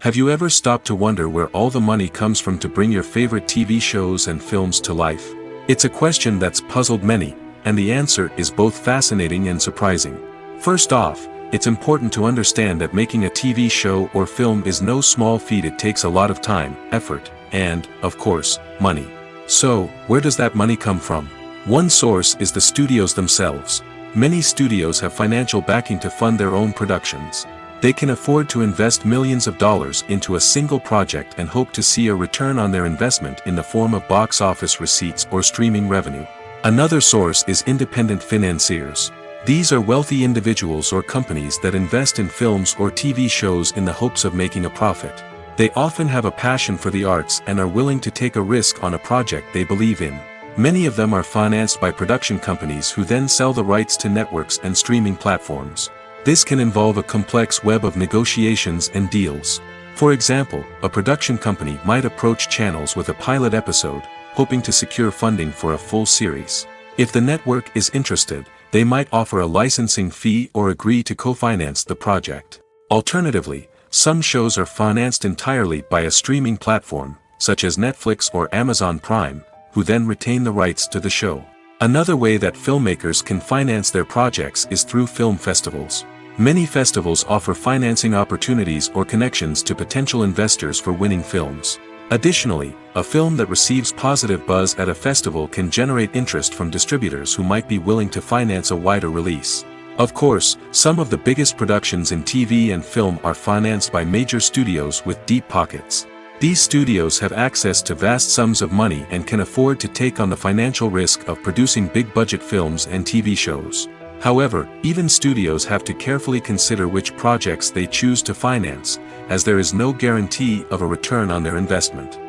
Have you ever stopped to wonder where all the money comes from to bring your favorite TV shows and films to life? It's a question that's puzzled many, and the answer is both fascinating and surprising. First off, it's important to understand that making a TV show or film is no small feat. It takes a lot of time, effort, and, of course, money. So, where does that money come from? One source is the studios themselves. Many studios have financial backing to fund their own productions. They can afford to invest millions of dollars into a single project and hope to see a return on their investment in the form of box office receipts or streaming revenue. Another source is independent financiers. These are wealthy individuals or companies that invest in films or TV shows in the hopes of making a profit. They often have a passion for the arts and are willing to take a risk on a project they believe in. Many of them are financed by production companies who then sell the rights to networks and streaming platforms. This can involve a complex web of negotiations and deals. For example, a production company might approach channels with a pilot episode, hoping to secure funding for a full series. If the network is interested, they might offer a licensing fee or agree to co-finance the project. Alternatively, some shows are financed entirely by a streaming platform, such as Netflix or Amazon Prime, who then retain the rights to the show. Another way that filmmakers can finance their projects is through film festivals. Many festivals offer financing opportunities or connections to potential investors for winning films. Additionally, a film that receives positive buzz at a festival can generate interest from distributors who might be willing to finance a wider release. Of course, some of the biggest productions in TV and film are financed by major studios with deep pockets. These studios have access to vast sums of money and can afford to take on the financial risk of producing big-budget films and TV shows. However, even studios have to carefully consider which projects they choose to finance, as there is no guarantee of a return on their investment.